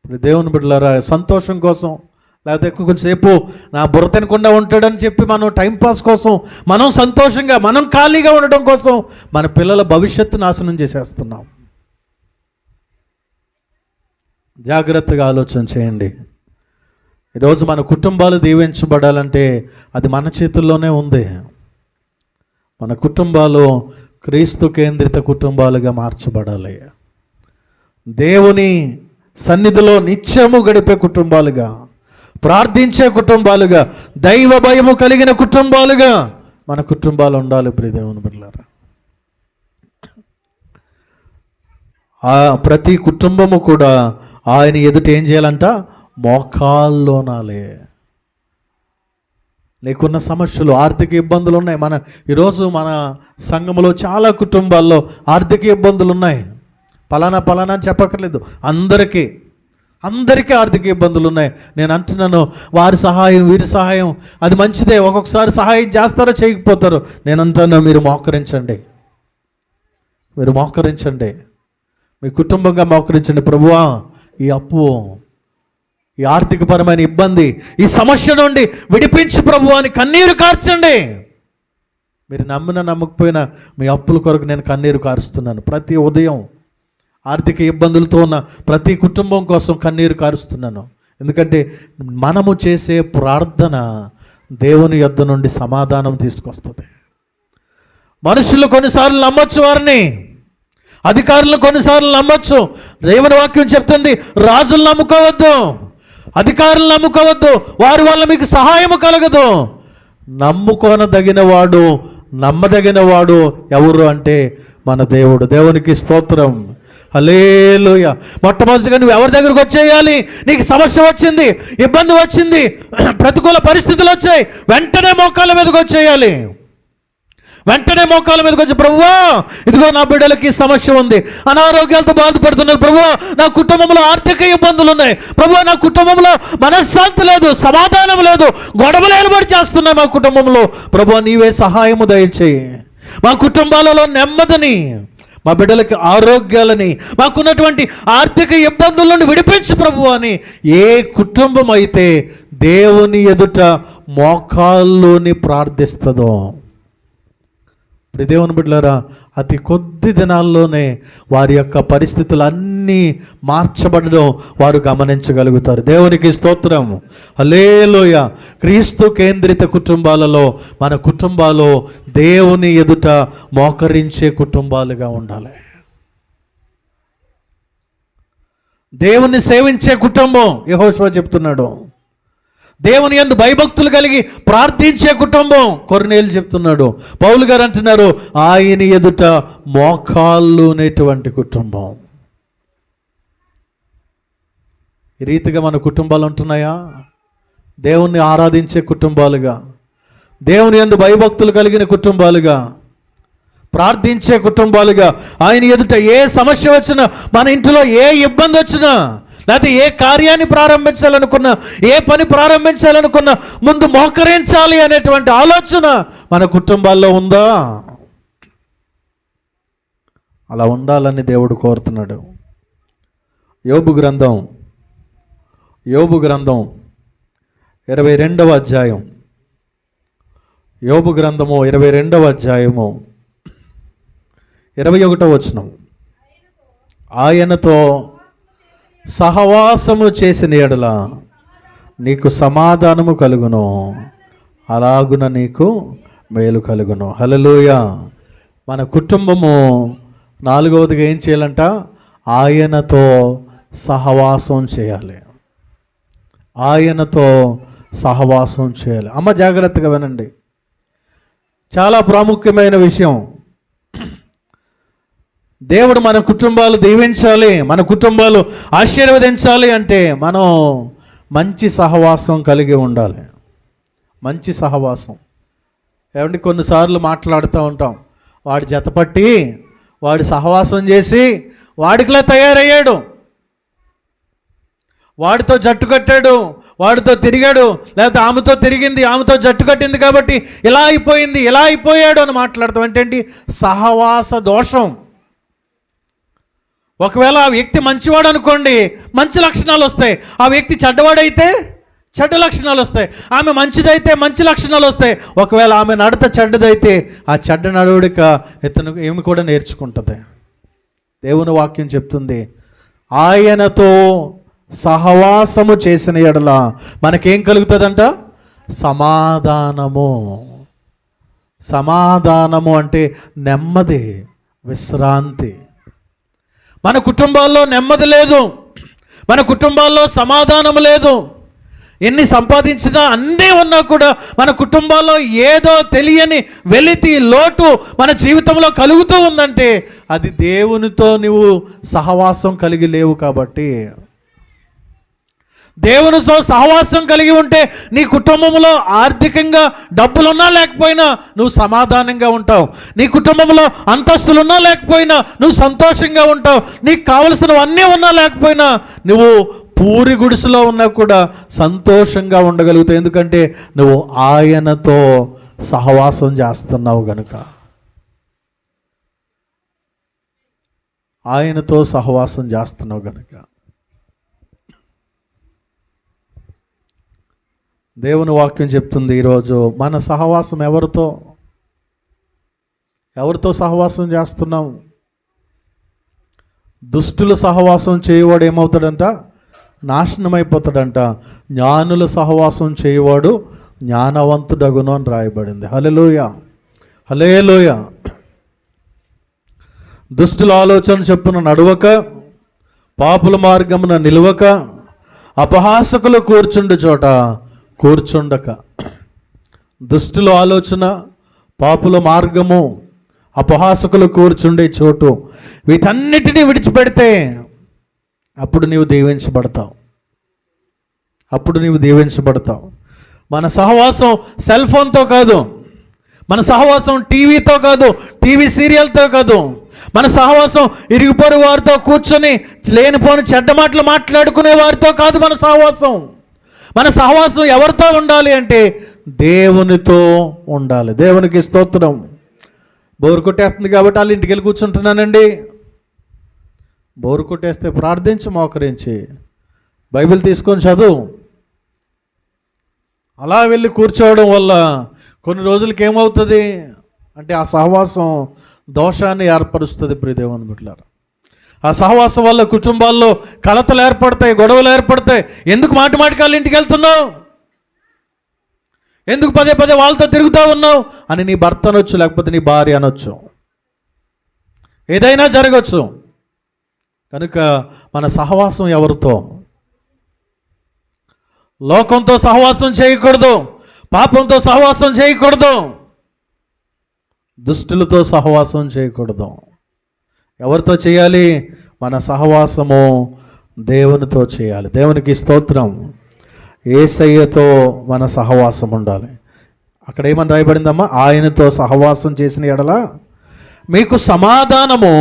ఇప్పుడు దేవుని బిడ్డలారా, సంతోషం కోసం లేకపోతే కొంచెంసేపు నా బుర్ర తినకుండా ఉంటాడని చెప్పి మనం టైంపాస్ కోసం, మనం సంతోషంగా, మనం ఖాళీగా ఉండడం కోసం మన పిల్లల భవిష్యత్తు నాశనం చేసేస్తున్నాం. జాగ్రత్తగా ఆలోచన చేయండి. ఈరోజు మన కుటుంబాలు దీవించబడాలంటే అది మన చేతుల్లోనే ఉంది. మన కుటుంబాలు క్రీస్తు కేంద్రిత కుటుంబాలుగా మార్చబడాలి. దేవుని సన్నిధిలో నిత్యము గడిపే కుటుంబాలుగా, ప్రార్థించే కుటుంబాలుగా, దైవ భయము కలిగిన కుటుంబాలుగా మన కుటుంబాలు ఉండాలి. ప్రియ దేవుని బిడ్డలారా, ప్రతి కుటుంబము కూడా ఆయన ఎదుట ఏం చేయాలంట? మోకాల్లోనాలే. నీకున్న సమస్యలు, ఆర్థిక ఇబ్బందులు ఉన్నాయి. ఈరోజు మన సంఘంలో చాలా కుటుంబాల్లో ఆర్థిక ఇబ్బందులు ఉన్నాయి. పలానా అని చెప్పక్కర్లేదు, అందరికీ ఆర్థిక ఇబ్బందులు ఉన్నాయి. నేను అంటున్నాను, వారి సహాయం వీరి సహాయం అది మంచిదే. ఒక్కొక్కసారి సహాయం చేస్తారో చేయకపోతారో. నేను అంటున్నాను, మీరు మోకరించండి, మీ కుటుంబంగా మోకరించండి. ప్రభువా, ఈ అప్పు, ఈ ఆర్థికపరమైన ఇబ్బంది, ఈ సమస్య నుండి విడిపించి ప్రభువా అని కన్నీరు కార్చండి. మీరు నమ్మకపోయినా మీ అప్పుల కొరకు నేను కన్నీరు కారుస్తున్నాను. ప్రతి ఉదయం ఆర్థిక ఇబ్బందులతో ఉన్న ప్రతి కుటుంబం కోసం కన్నీరు కారుస్తున్నాను. ఎందుకంటే మనము చేసే ప్రార్థన దేవుని యొద్ద నుండి సమాధానం తీసుకొస్తుంది. మనుషులు కొన్నిసార్లు నమ్మొచ్చు, వారిని అధికారులు కొన్నిసార్లు నమ్మొచ్చు. దేవుని వాక్యం చెప్తుంది, రాజులు నమ్ముకోవద్దు, అధికారులు నమ్ముకోవద్దు, వారి వల్ల మీకు సహాయము కలగదు. నమ్ముకోనదగినవాడు, నమ్మదగినవాడు ఎవరు అంటే మన దేవుడు. దేవునికి స్తోత్రం. హల్లెలూయా. మొట్టమొదటిగా నువ్వు ఎవరి దగ్గరకు వచ్చేయాలి? నీకు సమస్య వచ్చింది, ఇబ్బంది వచ్చింది, ప్రతికూల పరిస్థితులు వచ్చాయి, వెంటనే మోకాళ్ళ మీదకి వచ్చేయాలి. వెంటనే మోకాళ్ళ మీదకి వచ్చి, ప్రభువా ఇదిగో నా బిడ్డలకి సమస్య ఉంది, అనారోగ్యాలతో బాధపడుతున్నారు ప్రభువా, నా కుటుంబంలో ఆర్థిక ఇబ్బందులు ఉన్నాయి ప్రభువా, నా కుటుంబంలో మనశ్శాంతి లేదు, సమాధానం లేదు, గొడవలు ఏర్పాటు చేస్తున్నాయి మా కుటుంబంలో ప్రభువా, నీవే సహాయము దయచేయి. మా కుటుంబాలలో నెమ్మదిని, మా బిడ్డలకి ఆరోగ్యాలని, మాకున్నటువంటి ఆర్థిక ఇబ్బందుల నుండి విడిపించు ప్రభువా అని ఏ కుటుంబం అయితే దేవుని ఎదుట మోకాల్లోని ప్రార్థిస్తుందో ఇప్పుడు దేవుని బిడ్డలారా, అతి కొద్ది దినాల్లోనే వారి యొక్క పరిస్థితులన్నీ మార్చబడడం వారు గమనించగలుగుతారు. దేవునికి స్తోత్రం, హల్లెలూయా. క్రీస్తు కేంద్రిత కుటుంబాలలో మన కుటుంబాలు దేవుని ఎదుట మోకరించే కుటుంబాలుగా ఉండాలి. దేవుని సేవించే కుటుంబం యెహోషువ చెప్తున్నాడు. దేవుని యందు భయభక్తులు కలిగి ప్రార్థించే కుటుంబం కొర్నేలు చెప్తున్నాడు. పౌలు గారు అంటున్నారు, ఆయన ఎదుట మోకాళ్ళునేటువంటి కుటుంబం. ఈ రీతిగా మన కుటుంబాలు ఉంటున్నాయా? దేవుణ్ణి ఆరాధించే కుటుంబాలుగా, దేవుని యందు భయభక్తులు కలిగిన కుటుంబాలుగా, ప్రార్థించే కుటుంబాలుగా, ఆయన ఎదుట ఏ సమస్య వచ్చినా, మన ఇంటిలో ఏ ఇబ్బంది వచ్చినా, లేకపోతే ఏ కార్యాన్ని ప్రారంభించాలనుకున్నా, ఏ పని ప్రారంభించాలనుకున్నా ముందు మోకరించాలి అనేటువంటి ఆలోచన మన కుటుంబాల్లో ఉందా? అలా ఉండాలని దేవుడు కోరుతున్నాడు. యోబు గ్రంథం 22వ అధ్యాయం, యోబు గ్రంథము 22వ అధ్యాయము 21వ వచనం. ఆయనతో సహవాసము చేసిన ఎడల నీకు సమాధానము కలుగును, అలాగున నీకు మేలు కలుగును. హల్లెలూయా. మన కుటుంబము 4వదిగా ఏం చేయాలంట? ఆయనతో సహవాసం చేయాలి. ఆయనతో సహవాసం చేయాలి. అమ్మ జాగ్రత్తగా వినండి, చాలా ప్రాముఖ్యమైన విషయం. దేవుడు మన కుటుంబాలు దీవించాలి, మన కుటుంబాలు ఆశీర్వదించాలి అంటే మనం మంచి సహవాసం కలిగి ఉండాలి. మంచి సహవాసం. ఏమంటే కొన్నిసార్లు మాట్లాడుతూ ఉంటాం, వాడి జతపట్టి వాడి సహవాసం చేసి వాడికిలా తయారయ్యాడు, వాడితో జట్టు కట్టాడు, వాడితో తిరిగాడు, లేకపోతే ఆమెతో తిరిగింది, ఆమెతో జట్టు కట్టింది కాబట్టి ఇలా అయిపోయింది, ఇలా అయిపోయాడు అని మాట్లాడతాం. ఏంటంటే సహవాస దోషం. ఒకవేళ ఆ వ్యక్తి మంచివాడు అనుకోండి, మంచి లక్షణాలు వస్తాయి. ఆ వ్యక్తి చెడ్డవాడైతే చెడ్డ లక్షణాలు వస్తాయి. ఆమె మంచిదైతే మంచి లక్షణాలు వస్తాయి. ఒకవేళ ఆమె నడత చెడ్డదైతే ఆ చెడ్డ నడవడిక ఇతను ఏమి కూడా నేర్చుకుంటుంది. దేవుని వాక్యం చెప్తుంది, ఆయనతో సహవాసము చేసిన ఎడల మనకేం కలుగుతుందంట? సమాధానము. సమాధానము అంటే నెమ్మది, విశ్రాంతి. మన కుటుంబాల్లో నెమ్మది లేదు, మన కుటుంబాల్లో సమాధానం లేదు. ఎన్ని సంపాదించినా అన్నీ ఉన్నా కూడా మన కుటుంబాల్లో ఏదో తెలియని వెలితి, లోటు మన జీవితంలో కలుగుతూ ఉందంటే అది దేవునితో నువ్వు సహవాసం కలిగి లేవు కాబట్టి. దేవునితో సహవాసం కలిగి ఉంటే నీ కుటుంబంలో ఆర్థికంగా డబ్బులున్నా లేకపోయినా నువ్వు సమాధానంగా ఉంటావు. నీ కుటుంబంలో అంతస్తులున్నా లేకపోయినా నువ్వు సంతోషంగా ఉంటావు. నీకు కావలసినవన్నీ ఉన్నా లేకపోయినా నువ్వు పూరి గుడిసెలో ఉన్నా కూడా సంతోషంగా ఉండగలుగుతావు. ఎందుకంటే నువ్వు ఆయనతో సహవాసం చేస్తున్నావు గనుక. ఆయనతో సహవాసం చేస్తున్నావు గనుక. దేవుని వాక్యం చెప్తుంది ఈరోజు మన సహవాసం ఎవరితో సహవాసం చేస్తున్నాం? దుష్టుల సహవాసం చేయవాడు ఏమవుతాడంట? నాశనం అయిపోతాడంట. జ్ఞానుల సహవాసం చేయవాడు జ్ఞానవంతుడగును అని రాయబడింది. హల్లెలూయా, హల్లెలూయా. దుష్టుల ఆలోచన చొప్పున నడవక, పాపుల మార్గమున నిలవక, అపహాసకులు కూర్చుండు చోట కూర్చుండక. దుష్టుల ఆలోచన, పాపుల మార్గము, అపహాసకులు కూర్చుండే చోటు, వీటన్నిటినీ విడిచిపెడితే అప్పుడు నీవు దీవించబడతావు. మన సహవాసం సెల్ ఫోన్తో కాదు, మన సహవాసం టీవీతో కాదు, టీవీ సీరియల్తో కాదు. మన సహవాసం ఇరుగు పొరుగు వారితో కూర్చొని లేనిపోని చెడ్డ మాటలు మాట్లాడుకునే వారితో కాదు. మన సహవాసం ఎవరితో ఉండాలి అంటే దేవునితో ఉండాలి. దేవునికి స్తోత్రం. బోరు కొట్టేస్తుంది కాబట్టి వాళ్ళ ఇంటికి వెళ్ళి కూర్చుంటున్నానండి. బోరు కొట్టేస్తే ప్రార్థించి, మోకరించి, బైబిల్ తీసుకొని చదువు. అలా వెళ్ళి కూర్చోవడం వల్ల కొన్ని రోజులకి ఏమవుతుంది? అంటే ఆ సహవాసం దోషాన్ని ఏర్పరుస్తుంది ప్రియదేవుని బిడ్డలారా. ఆ సహవాసం వల్ల కుటుంబాల్లో కలతలు ఏర్పడతాయి, గొడవలు ఏర్పడతాయి. ఎందుకు మాటికి వాళ్ళ ఇంటికి వెళ్తున్నావు, ఎందుకు పదే పదే వాళ్ళతో తిరుగుతూ ఉన్నావు అని నీ భర్త అనొచ్చు, లేకపోతే నీ భార్య అనొచ్చు, ఏదైనా జరగచ్చు. కనుక మన సహవాసం ఎవరితో? లోకంతో సహవాసం చేయకూడదు, పాపంతో సహవాసం చేయకూడదు, దుష్టులతో సహవాసం చేయకూడదు. ఎవరితో చేయాలి? మన సహవాసము దేవునితో చేయాలి. దేవునికి స్తోత్రం. యేసయ్యతో మన సహవాసం ఉండాలి. అక్కడ ఏమని రాయబడిందమ్మా? ఆయనతో సహవాసం చేసిన ఎడల మీకు సమాధానము,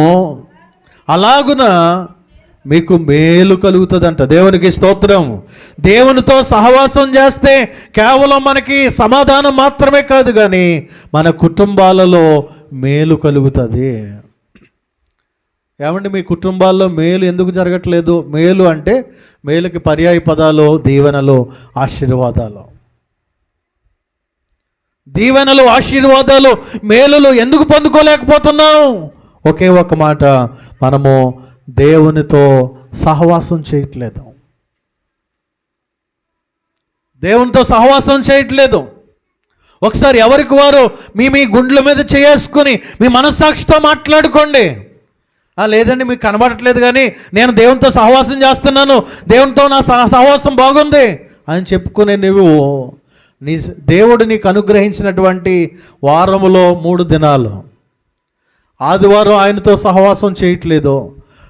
అలాగున మీకు మేలు కలుగుతుందంట. దేవునికి స్తోత్రం. దేవునితో సహవాసం చేస్తే కేవలం మనకి సమాధానం మాత్రమే కాదు, కానీ మన కుటుంబాలలో మేలు కలుగుతుంది. ఏమంటే మీ కుటుంబాల్లో మేలు ఎందుకు జరగట్లేదు? మేలు అంటే మేలుకి పర్యాయ పదాలు దీవెనలు, ఆశీర్వాదాలు. దీవెనలు, ఆశీర్వాదాలు, మేలులు ఎందుకు పొందుకోలేకపోతున్నాం? ఒకే ఒక మాట, మనము దేవునితో సహవాసం చేయట్లేదు. దేవునితో సహవాసం చేయట్లేదు. ఒకసారి ఎవరికి వారు మీ గుండెల మీద చేసుకుని మీ మనస్సాక్షితో మాట్లాడుకోండి. లేదండి మీకు కనబడట్లేదు, కానీ నేను దేవునితో సహవాసం చేస్తున్నాను, దేవునితో నా సహవాసం బాగుంది అని చెప్పుకునే నువ్వు దేవుడు నీకు అనుగ్రహించినటువంటి వారములో 3 దినాలు, ఆదివారం ఆయనతో సహవాసం చేయట్లేదు,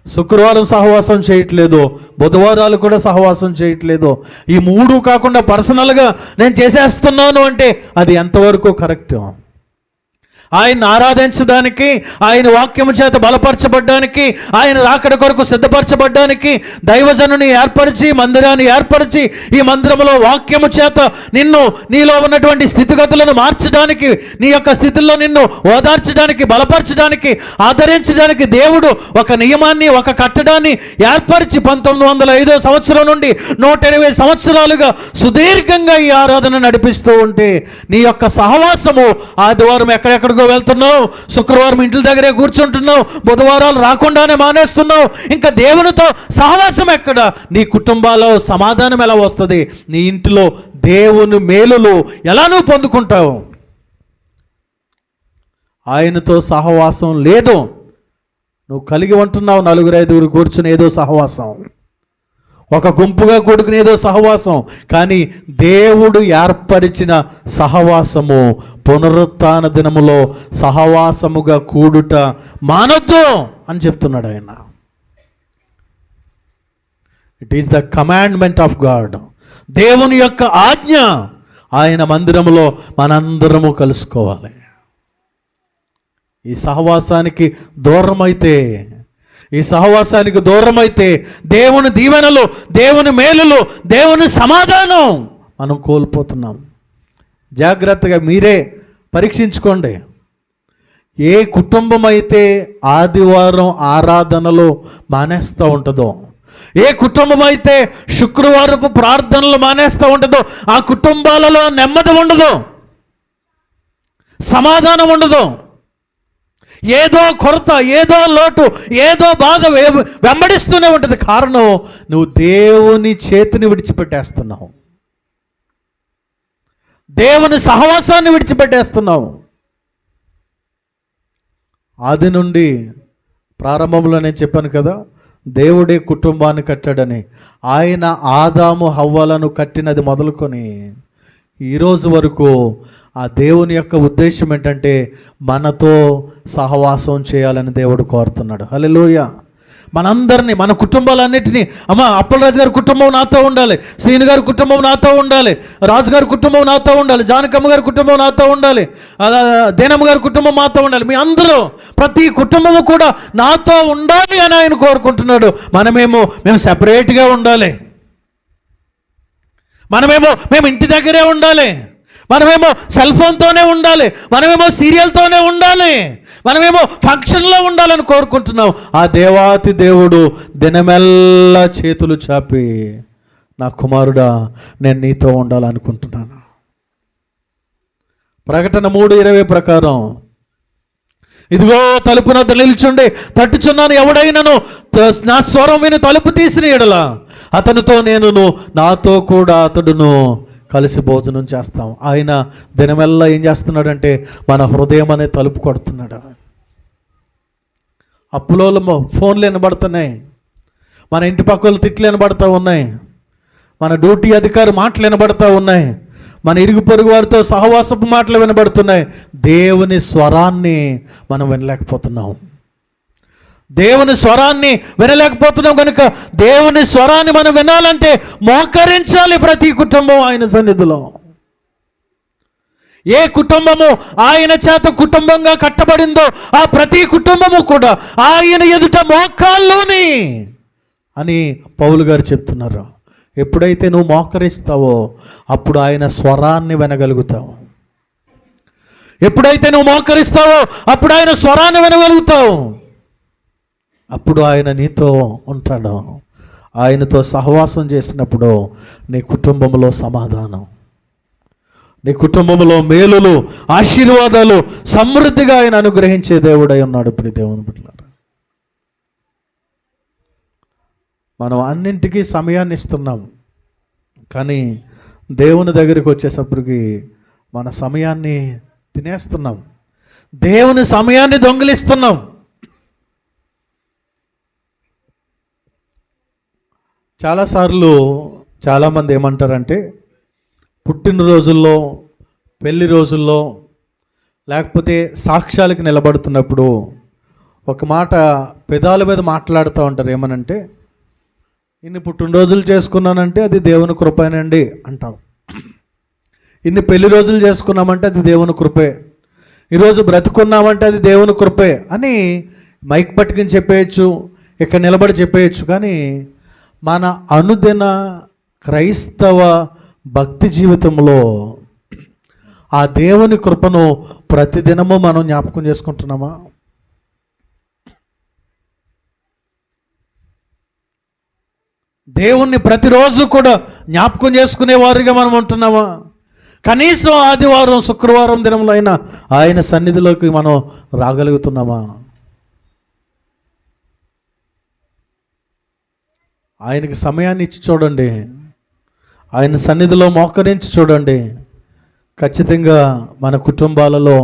శుక్రవారం సహవాసం చేయట్లేదు, బుధవారాలు కూడా సహవాసం చేయట్లేదు. ఈ 3 కాకుండా పర్సనల్గా నేను చేసేస్తున్నాను అంటే అది ఎంతవరకు కరెక్ట్? ఆయన ఆరాధించడానికి, ఆయన వాక్యము చేత బలపరచబడ్డానికి, ఆయన రాకడ కొరకు సిద్ధపరచబడ్డానికి దైవజనుని ఏర్పరిచి, మందిరాన్ని ఏర్పరిచి, ఈ మందిరంలో వాక్యము చేత నిన్ను నీలో ఉన్నటువంటి స్థితిగతులను మార్చడానికి, నీ యొక్క స్థితిలో నిన్ను ఓదార్చడానికి, బలపరచడానికి, ఆదరించడానికి దేవుడు ఒక నియమాన్ని, ఒక కట్టడాన్ని ఏర్పరిచి 1905 సంవత్సరం నుండి 120 సంవత్సరాలుగా సుదీర్ఘంగా ఈ ఆరాధన నడిపిస్తూ ఉంటే నీ యొక్క సహవాసము ఆదివారం ఎక్కడెక్కడ వెళ్తున్నావు, శుక్రవారం ఇంటి దగ్గరే కూర్చుంటున్నావు, బుధవారాలు రాకుండానే మానేస్తున్నావు. ఇంకా దేవునితో సహవాసం ఎక్కడ? నీ కుటుంబాల్లో సమాధానం ఎలా వస్తుంది? నీ ఇంటిలో దేవుని మేలులు ఎలా నువ్వు పొందుకుంటావు? ఆయనతో సహవాసం లేదు. నువ్వు కలిగి ఉంటున్నావు 4-5 కూర్చుని ఏదో సహవాసం, ఒక గుంపుగా కూడుకుని ఏదో సహవాసం, కానీ దేవుడు ఏర్పరిచిన సహవాసము పునరుత్థాన దినములో సహవాసముగా కూడుట మానొద్దు అని చెప్తున్నాడు ఆయన. It is the commandment of God. దేవుని యొక్క ఆజ్ఞ. ఆయన మందిరములో మనందరము కలుసుకోవాలి. ఈ సహవాసానికి దూరమైతే, ఈ సహవాసానికి దూరమైతే దేవుని దీవెనలు, దేవుని మేలులు, దేవుని సమాధానం మనం కోల్పోతున్నాం. జాగ్రత్తగా మీరే పరీక్షించుకోండి. ఏ కుటుంబం అయితే ఆదివారం ఆరాధనలు మానేస్తూ ఉంటుందో, ఏ కుటుంబం అయితే శుక్రవారపు ప్రార్థనలు మానేస్తూ ఉంటుందో, ఆ కుటుంబాలలో నెమ్మది ఉండదు, సమాధానం ఉండదు. ఏదో కొరత, ఏదో లోటు, ఏదో బాధ వెంబడిస్తూనే ఉంటుంది. కారణం, నువ్వు దేవుని చేతిని విడిచిపెట్టేస్తున్నావు, దేవుని సహవాసాన్ని విడిచిపెట్టేస్తున్నావు. ఆది నుండి ప్రారంభంలో నేను చెప్పాను కదా, దేవుడే కుటుంబాన్ని కట్టాడని. ఆయన ఆదాము హవ్వలను కట్టినది మొదలుకొని ఈరోజు వరకు ఆ దేవుని యొక్క ఉద్దేశం ఏంటంటే మనతో సహవాసం చేయాలని దేవుడు కోరుతున్నాడు. హల్లెలూయా. మనందరినీ, మన కుటుంబాలన్నిటినీ, అప్పలరాజు గారి కుటుంబం నాతో ఉండాలి, శ్రీను గారి కుటుంబం నాతో ఉండాలి, రాజుగారి కుటుంబం నాతో ఉండాలి, జానకమ్మ గారి కుటుంబం నాతో ఉండాలి, దేనమ్మ గారి కుటుంబం నాతో ఉండాలి. మీ అందరూ, ప్రతి కుటుంబము కూడా నాతో ఉండాలి అని ఆయన కోరుకుంటున్నాడు. మేము సెపరేట్గా ఉండాలి, మేము ఇంటి దగ్గరే ఉండాలి, మనమేమో సెల్ ఫోన్తోనే ఉండాలి, మనమేమో సీరియల్తోనే ఉండాలి, మనమేమో ఫంక్షన్లో ఉండాలని కోరుకుంటున్నాం. ఆ దేవాతి దేవుడు దినమెల్లా చేతులు చాపి, నా కుమారుడా నేను నీతో ఉండాలనుకుంటున్నాను. ప్రకటన 3:20 ప్రకారం ఇదిగో తలుపు వద్ద నిల్చుండి తట్టుచున్నాను, ఎవడైనను నా స్వరం విని తలుపు తీసిన ఎడల అతనితో నేనును, నాతో కూడా అతడును కలిసి భోజనం చేస్తాం. ఆయన దినమెల్లా ఏం చేస్తున్నాడంటే మన హృదయం అనే తలుపు కొడుతున్నాడు. అప్పులో ఫోన్లు వినబడుతున్నాయి, మన ఇంటి పక్కల తిట్లు వినబడుతూ ఉన్నాయి, మన డ్యూటీ అధికారి మాటలు వినబడుతూ ఉన్నాయి, మన ఇరుగు పొరుగు వారితో సహవాసపు మాటలు వినబడుతున్నాయి. దేవుని స్వరాన్ని మనం వినలేకపోతున్నాం. దేవుని స్వరాన్ని వినలేకపోతున్నాం కనుక దేవుని స్వరాన్ని మనం వినాలంటే మోకరించాలి ప్రతి కుటుంబం ఆయన సన్నిధిలో. ఏ కుటుంబము ఆయన చేత కుటుంబంగా కట్టబడిందో ఆ ప్రతి కుటుంబము కూడా ఆయన ఎదుట మోకాల్లోని అని పౌలు గారు చెప్తున్నారు. ఎప్పుడైతే నువ్వు మోకరిస్తావో అప్పుడు ఆయన స్వరాన్ని వినగలుగుతావు. ఎప్పుడైతే నువ్వు మోకరిస్తావో అప్పుడు ఆయన స్వరాన్ని వినగలుగుతావు. అప్పుడు ఆయన నీతో ఉంటాడు. ఆయనతో సహవాసం చేసినప్పుడు నీ కుటుంబంలో సమాధానం, నీ కుటుంబంలో మేలులు, ఆశీర్వాదాలు సమృద్ధిగా ఆయన అనుగ్రహించే దేవుడై ఉన్నాడు. ఇప్పుడు దేవుని బిడ్డలారా, మనం అన్నింటికీ సమయాన్ని ఇస్తున్నాం, కానీ దేవుని దగ్గరికి వచ్చేసప్పటికి మన సమయాన్ని తినేస్తున్నాం, దేవుని సమయాన్ని దొంగిలిస్తున్నాం. చాలాసార్లు చాలామంది ఏమంటారంటే పుట్టినరోజుల్లో, పెళ్లి రోజుల్లో, లేకపోతే సాక్ష్యాలకు నిలబడుతున్నప్పుడు ఒక మాట పెదాల మీద మాట్లాడుతూ ఉంటారు. ఏమనంటే, ఇన్ని పుట్టినరోజులు చేసుకున్నానంటే అది దేవుని కృపేనండి అంటాం. ఇన్ని పెళ్లి రోజులు చేసుకున్నామంటే అది దేవుని కృపే, ఈరోజు బ్రతుకున్నామంటే అది దేవుని కృపే అని మైక్ పట్టుకుని చెప్పేయచ్చు, ఇక్కడ నిలబడి చెప్పేయచ్చు. కానీ మన అనుదిన క్రైస్తవ భక్తి జీవితంలో ఆ దేవుని కృపను ప్రతిదినము మనం జ్ఞాపకం చేసుకుంటున్నామా? దేవుణ్ణి ప్రతిరోజు కూడా జ్ఞాపకం చేసుకునేవారుగా మనం ఉంటున్నామా? కనీసం ఆదివారం, శుక్రవారం దినంలో అయినా ఆయన సన్నిధిలోకి మనం రాగలుగుతున్నామా? ఆయనకి సమయాన్ని ఇచ్చి చూడండి, ఆయన సన్నిధిలో మోకరించి చూడండి. ఖచ్చితంగా మన కుటుంబాలలో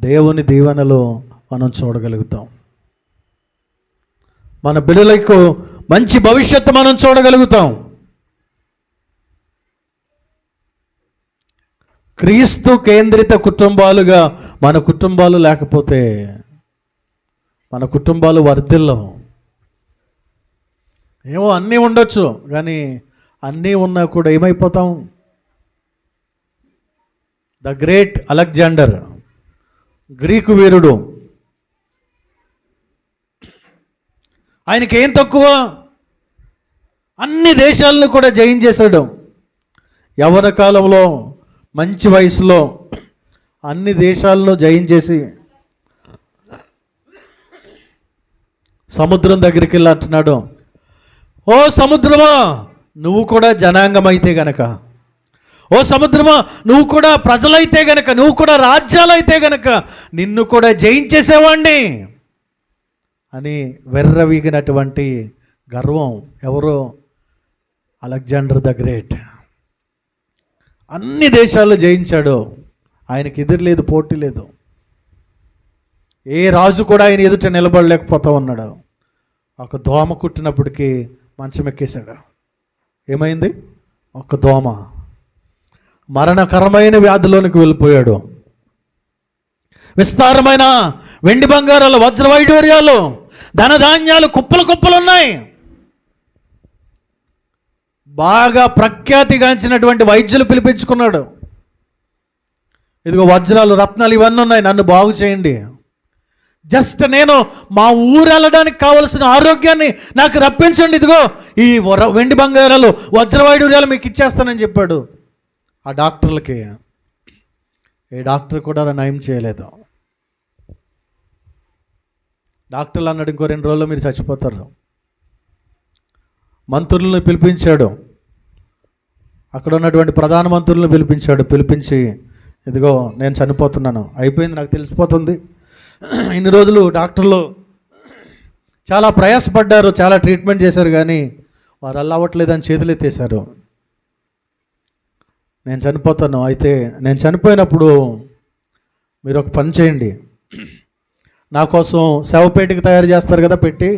దేవుని దీవెనలు మనం చూడగలుగుతాం. మన బిడ్డలకు మంచి భవిష్యత్తు మనం చూడగలుగుతాం. క్రీస్తు కేంద్రిత కుటుంబాలుగా మన కుటుంబాలు లేకపోతే మన కుటుంబాలు వర్ధిల్లవు. ఏమో అన్నీ ఉండొచ్చు, కానీ అన్నీ ఉన్నా కూడా ఏమైపోతాం? ద గ్రేట్ అలెగ్జాండర్, గ్రీకు వీరుడు, ఆయనకి ఏం తక్కువ? అన్ని దేశాలను కూడా జయించేశాడు. యవ్వన కాలంలో మంచి వయసులో అన్ని దేశాలను జయించేసి సముద్రం దగ్గరికి వెళ్ళి అంటున్నాడు, ఓ సముద్రమా నువ్వు కూడా జనాంగమైతే గనక, ఓ సముద్రమా నువ్వు కూడా ప్రజలైతే గనక, నువ్వు కూడా రాజ్యాలైతే గనక నిన్ను కూడా జయించేసేవాడిని అని వెర్రవీగినటువంటి గర్వం ఎవరో? Alexander the great. అన్ని దేశాలు జయించాడు, ఆయనకి ఎదురు లేదు, పోటీ లేదు. ఏ రాజు కూడా ఆయన ఎదుట నిలబడలేకపోతా ఉన్నాడు. ఒక దోమ కుట్టినప్పటికీ మంచం ఎక్కేశాడు. ఏమైంది? ఒక దోమ మరణకరమైన వ్యాధిలోనికి వెళ్ళిపోయాడు. విస్తారమైన వెండి బంగారాలు, వజ్ర వైడూర్యాలు, ధనధాన్యాలు కుప్పలు కుప్పలు ఉన్నాయి. బాగా ప్రఖ్యాతిగాంచినటువంటి వైద్యులు పిలిపించుకున్నాడు. ఇదిగో వజ్రాలు, రత్నాలు ఇవన్నీ ఉన్నాయి, నన్ను బాగు చేయండి. జస్ట్ నేను మా ఊరు వెళ్ళడానికి కావలసిన ఆరోగ్యాన్ని నాకు రప్పించండి, ఇదిగో ఈ వెండి బంగారాలు, వజ్ర వైడూర్యాలు మీకు ఇచ్చేస్తానని చెప్పాడు ఆ డాక్టర్లకి. ఏ డాక్టర్ కూడా నయం చేయలేదు. డాక్టర్లు అన్నాడు, ఇంకో 2 రోజుల్లో మీరు చచ్చిపోతారు. మంత్రులను పిలిపించాడు, అక్కడ ఉన్నటువంటి ప్రధానమంత్రులను పిలిపించాడు. పిలిపించి, ఇదిగో నేను చనిపోతున్నాను, అయిపోయింది, నాకు తెలిసిపోతుంది, ఇన్ని రోజులు డాక్టర్లు చాలా ప్రయాసపడ్డారు, చాలా ట్రీట్మెంట్ చేశారు, కానీ వారు అలా అవ్వట్లేదని చేతులు ఎత్తేశారు. నేను చనిపోతాను, అయితే నేను చనిపోయినప్పుడు మీరు ఒక పని చేయండి, నా కోసం శవపేటికి తయారు చేస్తారు కదా పెట్టి,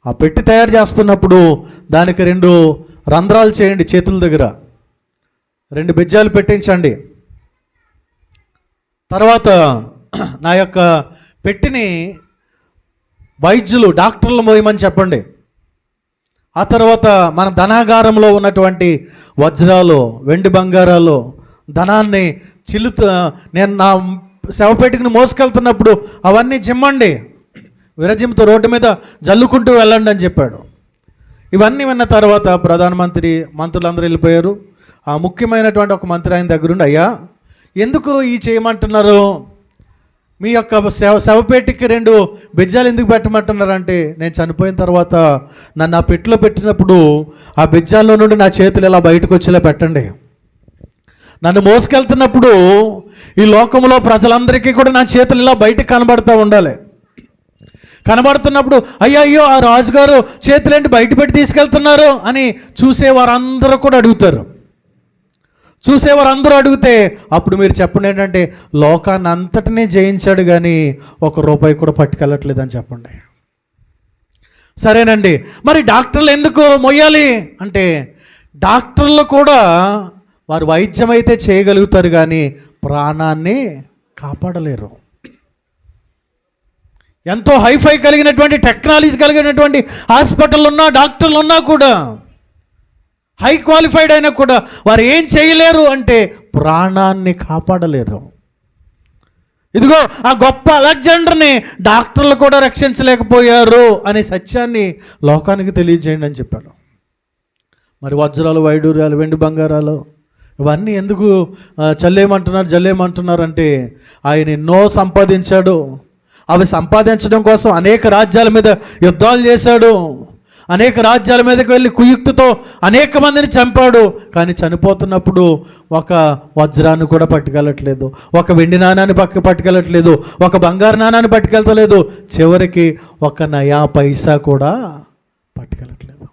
ఆ పెట్టి తయారు చేస్తున్నప్పుడు దానికి 2 రంధ్రాలు చేయండి, చేతుల దగ్గర 2 బెజ్జాలు పెట్టించండి. తర్వాత నా యొక్క పెట్టిని వైద్యులు డాక్టర్లు మోయమని చెప్పండి. ఆ తర్వాత మన ధనాగారంలో ఉన్నటువంటి వజ్రాలు, వెండి బంగారాలు, ధనాన్ని నేను నా శవపేటికను మోసుకెళ్తున్నప్పుడు అవన్నీ జిమ్మండి, విరజిమ్తో రోడ్డు మీద జల్లుకుంటూ వెళ్ళండి అని చెప్పాడు. ఇవన్నీ విన్న తర్వాత మంత్రులందరూ వెళ్ళిపోయారు. ఆ ముఖ్యమైనటువంటి ఒక మంత్రి ఆయన దగ్గరుండి, అయ్యా ఎందుకు ఈ చేయమంటున్నారు, మీ యొక్క శవపేటికి 2 బెజ్జాలు ఎందుకు పెట్టమంటున్నారంటే, నేను చనిపోయిన తర్వాత నన్ను ఆ పెట్టిలో పెట్టినప్పుడు ఆ బెజ్జాల్లో నుండి నా చేతులు ఇలా బయటకు వచ్చేలా పెట్టండి. నన్ను మోసుకెళ్తున్నప్పుడు ఈ లోకంలో ప్రజలందరికీ కూడా నా చేతులు ఇలా బయటకు కనబడుతూ ఉండాలి. కనబడుతున్నప్పుడు అయ్యో ఆ రాజుగారు చేతులేంటి బయట పెట్టి తీసుకెళ్తున్నారు అని చూసేవారందరూ కూడా అడుగుతారు. చూసేవారందరూ అడిగితే అప్పుడు మీరు చెప్పండి ఏంటంటే, లోకాన్ని అంతటినీ జయించాడు కానీ ₹1 కూడా పట్టుకెళ్ళట్లేదని చెప్పండి. సరేనండి, మరి డాక్టర్లు ఎందుకు మొయ్యాలి అంటే, డాక్టర్లు కూడా వారు వైద్యం అయితే చేయగలుగుతారు కానీ ప్రాణాన్ని కాపాడలేరు. ఎంతో హైఫై కలిగినటువంటి టెక్నాలజీ కలిగినటువంటి హాస్పిటల్ ఉన్నా, డాక్టర్లు ఉన్నా కూడా, హై క్వాలిఫైడ్ అయినా కూడా వారు ఏం చేయలేరు అంటే ప్రాణాన్ని కాపాడలేరు. ఇదిగో ఆ గొప్ప అలెగ్జాండర్ని డాక్టర్లు కూడా రక్షించలేకపోయారు అనే సత్యాన్ని లోకానికి తెలియజేయండి అని చెప్పాడు. మరి వజ్రాలు, వైడూర్యాలు, వెండి బంగారాలు ఇవన్నీ ఎందుకు జల్లేమంటున్నారు అంటే, ఆయన ఎన్నో సంపాదించాడు. అవి సంపాదించడం కోసం అనేక రాజ్యాల మీద యుద్ధాలు చేశాడు, అనేక రాజ్యాల మీదకి వెళ్ళి కుయుక్తితో అనేక మందిని చంపాడు. కానీ చనిపోతున్నప్పుడు ఒక వజ్రాన్ని కూడా పట్టుకెళ్ళట్లేదు, ఒక వెండి నాణాన్ని పట్టుకెళ్ళట్లేదు, ఒక బంగారు నాణాన్ని పట్టుకెళ్తలేదు, చివరికి ఒక నయా పైసా కూడా పట్టుకెళ్ళట్లేదు.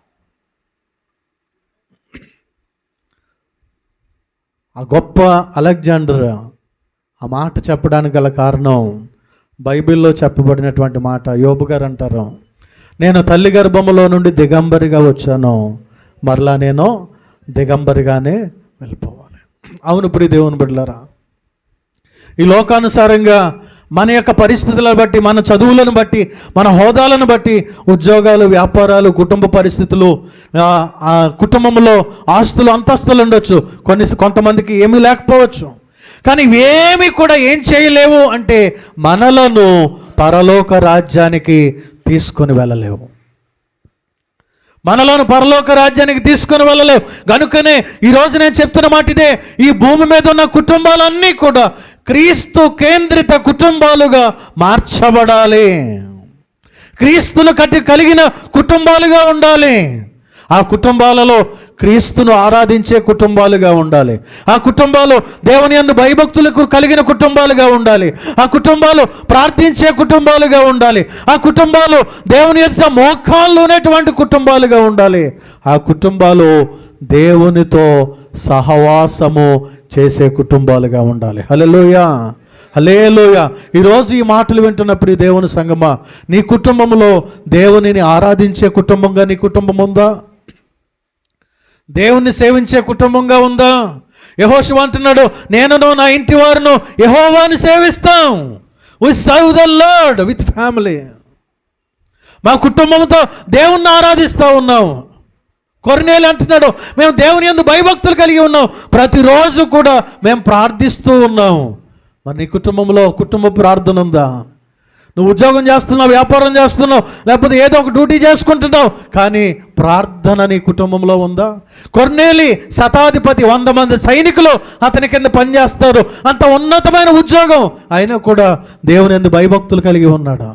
ఆ గొప్ప అలెగ్జాండర్ ఆ మాట చెప్పడానికి గల కారణం బైబిల్లో చెప్పబడినటువంటి మాట. యోబు గారు అంటారు, నేను తల్లి గర్భములో నుండి దిగంబరిగా వచ్చాను, మరలా నేను దిగంబరిగానే వెళ్ళిపోవాలి. అవును ప్రియ దేవుని బిడ్డలారా, ఈ లోకానుసారంగా మన యొక్క పరిస్థితులను బట్టి, మన చదువులను బట్టి, మన హోదాలను బట్టి, ఉద్యోగాలు, వ్యాపారాలు, కుటుంబ పరిస్థితులు, కుటుంబంలో ఆస్తులు, అంతస్తులు ఉండొచ్చు, కొంతమందికి ఏమీ లేకపోవచ్చు. కానీ ఇవేమి కూడా ఏం చేయలేవు అంటే మనలను పరలోక రాజ్యానికి తీసుకొని వెళ్ళలేవు. మనలోను పరలోక రాజ్యానికి తీసుకొని వెళ్ళలేవు. కనుకనే ఈరోజు నేను చెప్తున్న మాట ఇదే, ఈ భూమి మీద ఉన్న కుటుంబాలన్నీ కూడా క్రీస్తు కేంద్రిత కుటుంబాలుగా మార్చబడాలి. క్రీస్తును కలిగిన కుటుంబాలుగా ఉండాలి. ఆ కుటుంబాలలో క్రీస్తును ఆరాధించే కుటుంబాలుగా ఉండాలి. ఆ కుటుంబాలు దేవుని యందు భయభక్తులకు కలిగిన కుటుంబాలుగా ఉండాలి. ఆ కుటుంబాలు ప్రార్థించే కుటుంబాలుగా ఉండాలి. ఆ కుటుంబాలు దేవుని ఎదుట మోకాళ్ళు ఉన్నటువంటి కుటుంబాలుగా ఉండాలి. ఆ కుటుంబాలు దేవునితో సహవాసము చేసే కుటుంబాలుగా ఉండాలి. హల్లెలూయా, హల్లెలూయా. ఈరోజు ఈ మాటలు వింటున్నప్పుడు ఈ దేవుని సంగమా, నీ కుటుంబంలో దేవునిని ఆరాధించే కుటుంబంగా నీ కుటుంబం ఉందా? దేవుణ్ణి సేవించే కుటుంబంగా ఉందా? యెహోషువ అంటున్నాడు, నేనును నా ఇంటి వారును యెహోవాని సేవిస్తాం. We serve the Lord with family. మా కుటుంబంతో దేవుణ్ణి ఆరాధిస్తూ ఉన్నాం. కొర్నేలు అంటున్నాడు, మేము దేవుని యందు భయభక్తులు కలిగి ఉన్నాం, ప్రతిరోజు కూడా మేము ప్రార్థిస్తూ ఉన్నాం. మరి నీ కుటుంబంలో కుటుంబ ప్రార్థన ఉందా? నువ్వు ఉద్యోగం చేస్తున్నావు, వ్యాపారం చేస్తున్నావు, లేకపోతే ఏదో ఒక డ్యూటీ చేసుకుంటున్నావు, కానీ ప్రార్థన నీ కుటుంబంలో ఉందా? కొర్నేలి శతాధిపతి, 100 మంది సైనికులు అతని కింద పనిచేస్తారు, అంత ఉన్నతమైన ఉద్యోగం, అయినా కూడా దేవుని యందు భయభక్తులు కలిగి ఉన్నాడు,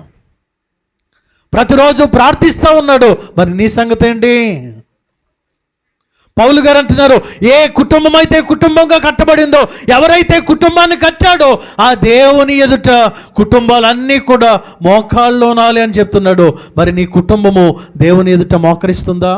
ప్రతిరోజు ప్రార్థిస్తూ ఉన్నాడు. మరి నీ సంగతి ఏంటి? పౌలు గారు అంటున్నారు, ఏ కుటుంబం అయితే కుటుంబంగా కట్టబడిందో, ఎవరైతే కుటుంబాన్ని కట్టాడో ఆ దేవుని ఎదుట కుటుంబాలన్నీ కూడా మోకాళ్ళలోనాలి అని చెప్తున్నాడు. మరి నీ కుటుంబము దేవుని ఎదుట మోకరిస్తుందా?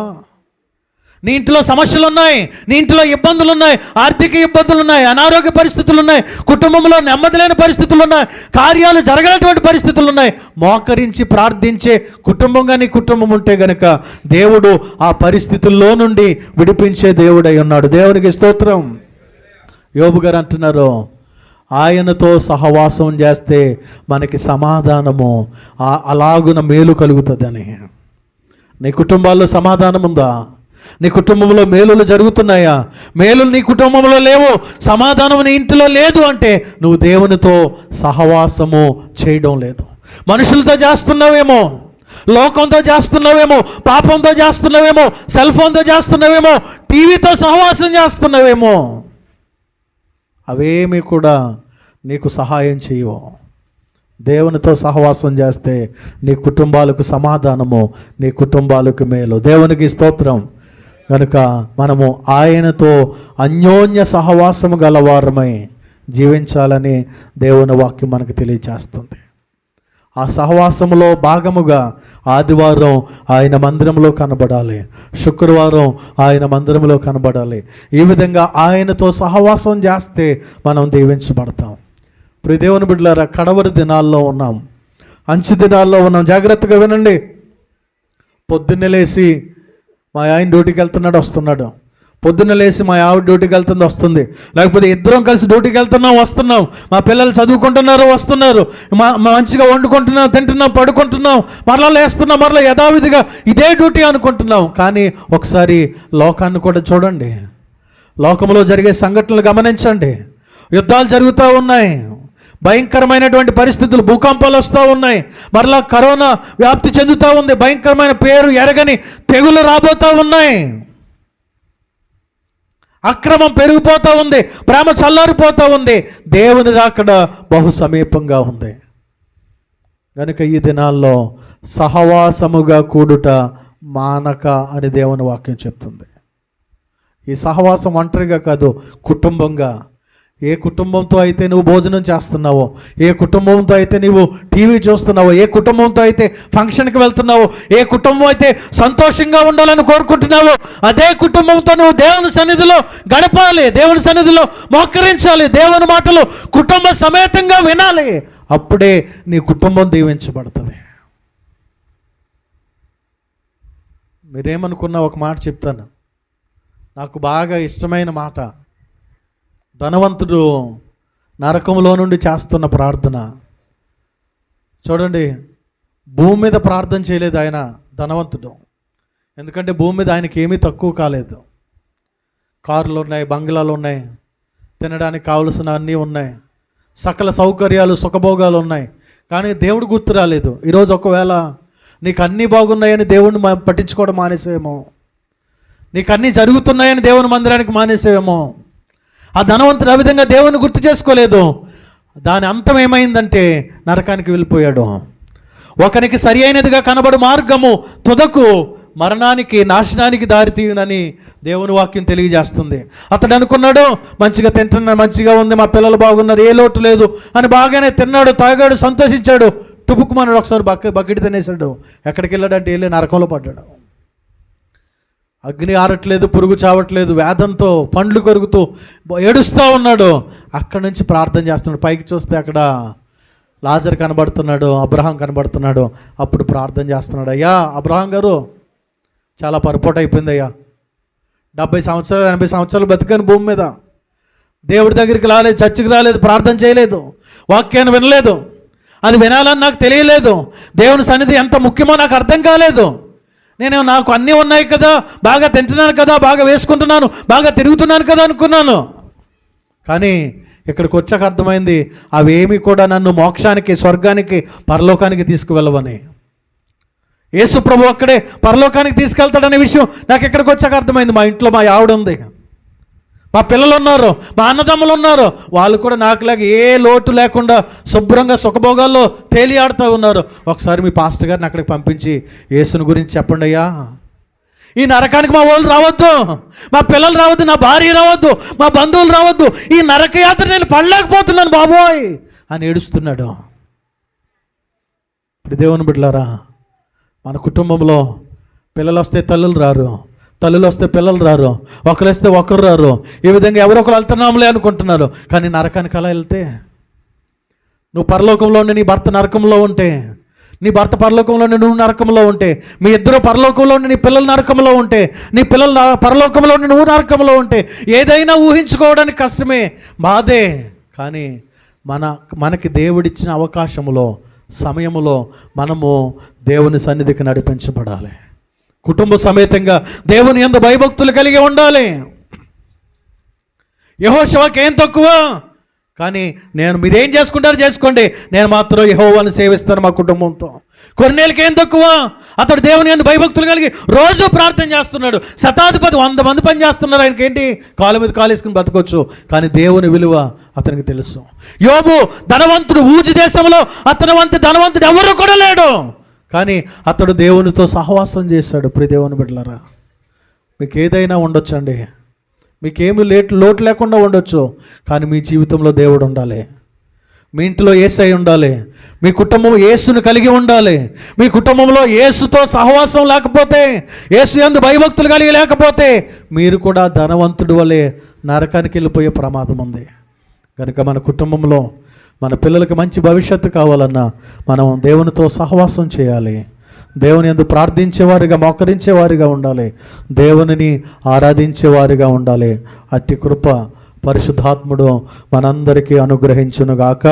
నీ ఇంట్లో సమస్యలు ఉన్నాయి, నీ ఇంట్లో ఇబ్బందులు ఉన్నాయి, ఆర్థిక ఇబ్బందులు ఉన్నాయి, అనారోగ్య పరిస్థితులు ఉన్నాయి, కుటుంబంలో నెమ్మది లేని పరిస్థితులు ఉన్నాయి, కార్యాలు జరగనటువంటి పరిస్థితులు ఉన్నాయి. మోకరించి ప్రార్థించే కుటుంబంగా నీ కుటుంబం ఉంటే గనక దేవుడు ఆ పరిస్థితుల్లో నుండి విడిపించే దేవుడై ఉన్నాడు. దేవునికి స్తోత్రం. యోబు గారు అంటున్నారు, ఆయనతో సహవాసం చేస్తే మనకి సమాధానము అలాగున మేలు కలుగుతుందని. నీ కుటుంబాల్లో సమాధానం ఉందా? నీ కుటుంబంలో మేలులు జరుగుతున్నాయా? మేలులు నీ కుటుంబంలో లేవు, సమాధానం నీ ఇంటిలో లేదు అంటే నువ్వు దేవునితో సహవాసము చేయడం లేదు. మనుషులతో చేస్తున్నావేమో, లోకంతో చేస్తున్నావేమో, పాపంతో చేస్తున్నావేమో, సెల్ ఫోన్తో చేస్తున్నావేమో, టీవీతో సహవాసం చేస్తున్నావేమో. అవేమీ కూడా నీకు సహాయం చేయవు. దేవునితో సహవాసం చేస్తే నీ కుటుంబాలకు సమాధానము, నీ కుటుంబాలకు మేలు. దేవునికి స్తోత్రం. కనుక మనము ఆయనతో అన్యోన్య సహవాసము గలవారమై జీవించాలని దేవుని వాక్యం మనకు తెలియజేస్తుంది. ఆ సహవాసములో భాగముగా ఆదివారం ఆయన మందిరంలో కనబడాలి, శుక్రవారం ఆయన మందిరంలో కనబడాలి. ఈ విధంగా ఆయనతో సహవాసం చేస్తే మనం దీవించబడతాం. ప్రియ దేవుని బిడ్డలారా, కడవరి దినాల్లో ఉన్నాం, అంచు దినాల్లో ఉన్నాం. జాగ్రత్తగా వినండి. పొద్దున్నే లేచి మా ఆయన డ్యూటీకి వెళ్తున్నాడు, వస్తున్నాడు. పొద్దున్న లేచి మా ఆవిడ డ్యూటీకి వెళ్తుంది, వస్తుంది. లేకపోతే ఇద్దరం కలిసి డ్యూటీకి వెళ్తున్నాం, వస్తున్నాం. మా పిల్లలు చదువుకుంటున్నారు, వస్తున్నారు. మంచిగా వండుకుంటున్నాం, తింటున్నాం, పడుకుంటున్నాం, మరలా లేస్తున్నాం, మరలా యథావిధిగా ఇదే డ్యూటీ అనుకుంటున్నాం. కానీ ఒకసారి లోకాన్ని కూడా చూడండి, లోకంలో జరిగే సంఘటనలు గమనించండి. యుద్ధాలు జరుగుతూ ఉన్నాయి, భయంకరమైనటువంటి పరిస్థితులు, భూకంపాలు వస్తూ ఉన్నాయి, మరలా కరోనా వ్యాప్తి చెందుతూ ఉంది, భయంకరమైన పేరు ఎరగని తెగులు రాబోతూ ఉన్నాయి, అక్రమం పెరిగిపోతూ ఉంది, ప్రేమ చల్లారిపోతూ ఉంది, దేవుని రాకడ బహు సమీపంగా ఉంది. కనుక ఈ దినాల్లో సహవాసముగా కూడుట మానక అని దేవుని వాక్యం చెప్తుంది. ఈ సహవాసం ఒంటరిగా కాదు, కుటుంబంగా. ఏ కుటుంబంతో అయితే నువ్వు భోజనం చేస్తున్నావో, ఏ కుటుంబంతో అయితే నువ్వు టీవీ చూస్తున్నావో, ఏ కుటుంబంతో అయితే ఫంక్షన్కి వెళ్తున్నావో, ఏ కుటుంబం అయితే సంతోషంగా ఉండాలని కోరుకుంటున్నావో, అదే కుటుంబంతో నువ్వు దేవుని సన్నిధిలో గడపాలి, దేవుని సన్నిధిలో మోకరించాలి, దేవుని మాటలు కుటుంబ సమేతంగా వినాలి. అప్పుడే నీ కుటుంబం దీవించబడుతుంది. మీరేమనుకున్నా ఒక మాట చెప్తాను, నాకు బాగా ఇష్టమైన మాట. ధనవంతుడు నరకంలో నుండి చేస్తున్న ప్రార్థన చూడండి. భూమి మీద ప్రార్థన చేయలేదు ఆయన, ధనవంతుడు. ఎందుకంటే భూమి మీద ఆయనకి ఏమీ తక్కువ కాలేదు. కార్లు ఉన్నాయి, బంగ్లాలు ఉన్నాయి, తినడానికి కావలసిన అన్నీ ఉన్నాయి, సకల సౌకర్యాలు, సుఖభోగాలు ఉన్నాయి. కానీ దేవుడు గుర్తు రాలేదు. ఈరోజు ఒకవేళ నీకు అన్నీ బాగున్నాయని దేవుడిని పట్టించుకోవడం మానేసేవేమో, నీకు అన్నీ జరుగుతున్నాయని దేవుని మందిరానికి మానేసేవేమో. ఆ ధనవంతుడు ఆ విధంగా దేవుని గుర్తు చేసుకోలేదు. దాని అంతం ఏమైందంటే నరకానికి వెళ్ళిపోయాడు. ఒకనికి సరి అయినదిగా కనబడు మార్గము తుదకు మరణానికి, నాశనానికి దారితీయునని దేవుని వాక్యం తెలియజేస్తుంది. అతడు అనుకున్నాడు, మంచిగా తింటున్నా, మంచిగా ఉంది, మా పిల్లలు బాగున్నారు, ఏ లోటు లేదు అని బాగానే తిన్నాడు, తాగాడు, సంతోషించాడు. టుపుక్కుమన్నాడు, ఒకసారి బకెట్ తినేశాడు. ఎక్కడికి వెళ్ళాడంటే వెళ్ళి నరకంలో పడ్డాడు. అగ్ని ఆరట్లేదు, పురుగు చావట్లేదు, వేదంతో పండ్లు కొరుకుతూ ఏడుస్తూ ఉన్నాడు. అక్కడి నుంచి ప్రార్థన చేస్తున్నాడు. పైకి చూస్తే అక్కడ లాజర్ కనబడుతున్నాడు, అబ్రహాం కనబడుతున్నాడు. అప్పుడు ప్రార్థన చేస్తున్నాడు, అయ్యా అబ్రహాం గారు, చాలా పొరపాటు అయిపోయింది అయ్యా. 70 సంవత్సరాలు 80 సంవత్సరాలు బతికాను భూమి మీద, దేవుడి దగ్గరికి రాలేదు, చర్చికి రాలేదు, ప్రార్థన చేయలేదు, వాక్యాన్ని వినలేదు, అది వినాలని నాకు తెలియలేదు, దేవుని సన్నిధి ఎంత ముఖ్యమో నాకు అర్థం కాలేదు. నాకు అన్నీ ఉన్నాయి కదా, బాగా తింటున్నాను కదా, బాగా వేసుకుంటున్నాను, బాగా తిరుగుతున్నాను కదా అనుకున్నాను. కానీ ఇక్కడికి వచ్చాక అర్థమైంది, అవేమీ కూడా నన్ను మోక్షానికి, స్వర్గానికి, పరలోకానికి తీసుకువెళ్ళవని. యేసు ప్రభు అక్కడే పరలోకానికి తీసుకెళ్తాడనే విషయం నాకు ఇక్కడికి వచ్చాక అర్థమైంది. మా ఇంట్లో మా ఆవిడ ఉంది, మా పిల్లలు ఉన్నారు, మా అన్నదమ్ములు ఉన్నారు, వాళ్ళు కూడా నాకులాగా ఏ లోటు లేకుండా శుభ్రంగా సుఖభోగాల్లో తేలియాడుతూ ఉన్నారు. ఒకసారి మీ పాస్టర్ గారిని అక్కడికి పంపించి యేసుని గురించి చెప్పండి అయ్యా, ఈ నరకానికి మా వాళ్ళు రావద్దు, మా పిల్లలు రావద్దు, నా భార్య రావద్దు, మా బంధువులు రావద్దు, ఈ నరకయాత్ర నేను పడలేకపోతున్నాను బాబోయ్ అని ఏడుస్తున్నాడు. ఇప్పుడు దేవుని బిడ్డలారా, మన కుటుంబంలో పిల్లలు వస్తే తల్లులు రారు, తల్లులు వస్తే పిల్లలు రారు, ఒకరు వస్తే ఒకరు రారు, ఈ విధంగా ఎవరొకరు వెళ్తున్నాములే అనుకుంటున్నారు. కానీ నరకానికి అలా వెళ్తే, నువ్వు పరలోకంలో ఉండి నీ భర్త నరకంలో ఉంటే, నీ భర్త పరలోకంలో ఉండి నువ్వు నరకంలో ఉంటే, మీ ఇద్దరు పరలోకంలో ఉండి నీ పిల్లలు నరకంలో ఉంటే, నీ పిల్లలు పరలోకంలో ఉండి నువ్వు నరకంలో ఉంటే, ఏదైనా ఊహించుకోవడానికి కష్టమే, బాధే. కానీ మనకి దేవుడిచ్చిన అవకాశములో, సమయములో మనము దేవుని సన్నిధికి నడిపించబడాలి. కుటుంబ సమేతంగా దేవుని యందు భయభక్తులు కలిగి ఉండాలి. యెహోషువకి ఏం తక్కువ? కానీ మీరేం చేసుకుంటారో చేసుకోండి, నేను మాత్రం యెహోవాను సేవిస్తాను మా కుటుంబంతో. కొర్నేలికి ఏం తక్కువ? అతడు దేవుని యందు భయభక్తులు కలిగి రోజు ప్రార్థన చేస్తున్నాడు. శతాధిపతి 100 మంది పని చేస్తున్నారు, ఆయనకి ఏంటి, కాలు మీద కాలు వేసుకుని బతకొచ్చు. కానీ దేవుని విలువ అతనికి తెలుసు. యోబు ధనవంతుడు, ఊజు దేశంలో అతని వంటి ధనవంతుడు ఎవరు కూడా లేడు. కానీ అతడు దేవునితో సహవాసం చేశాడు. ప్రియ దేవుని బిడ్డలారా, మీకు ఏదైనా ఉండొచ్చండి, మీకేమీ లోటు లేకుండా ఉండొచ్చు. కానీ మీ జీవితంలో దేవుడు ఉండాలి, మీ ఇంట్లో యేసై ఉండాలి, మీ కుటుంబం యేసును కలిగి ఉండాలి. మీ కుటుంబంలో యేసుతో సహవాసం లేకపోతే, యేసు యందు భయభక్తులు కలిగి లేకపోతే, మీరు కూడా ధనవంతుడి వలె నరకానికి వెళ్ళిపోయే ప్రమాదం ఉంది. కనుక మన కుటుంబంలో మన పిల్లలకి మంచి భవిష్యత్తు కావాలన్నా మనం దేవునితో సహవాసం చేయాలి. దేవుని యందు ప్రార్థించేవారిగా, మోకరించేవారిగా ఉండాలి, దేవునిని ఆరాధించేవారిగా ఉండాలి. అట్టి కృప పరిశుద్ధాత్ముడు మనందరికీ అనుగ్రహించునుగాక.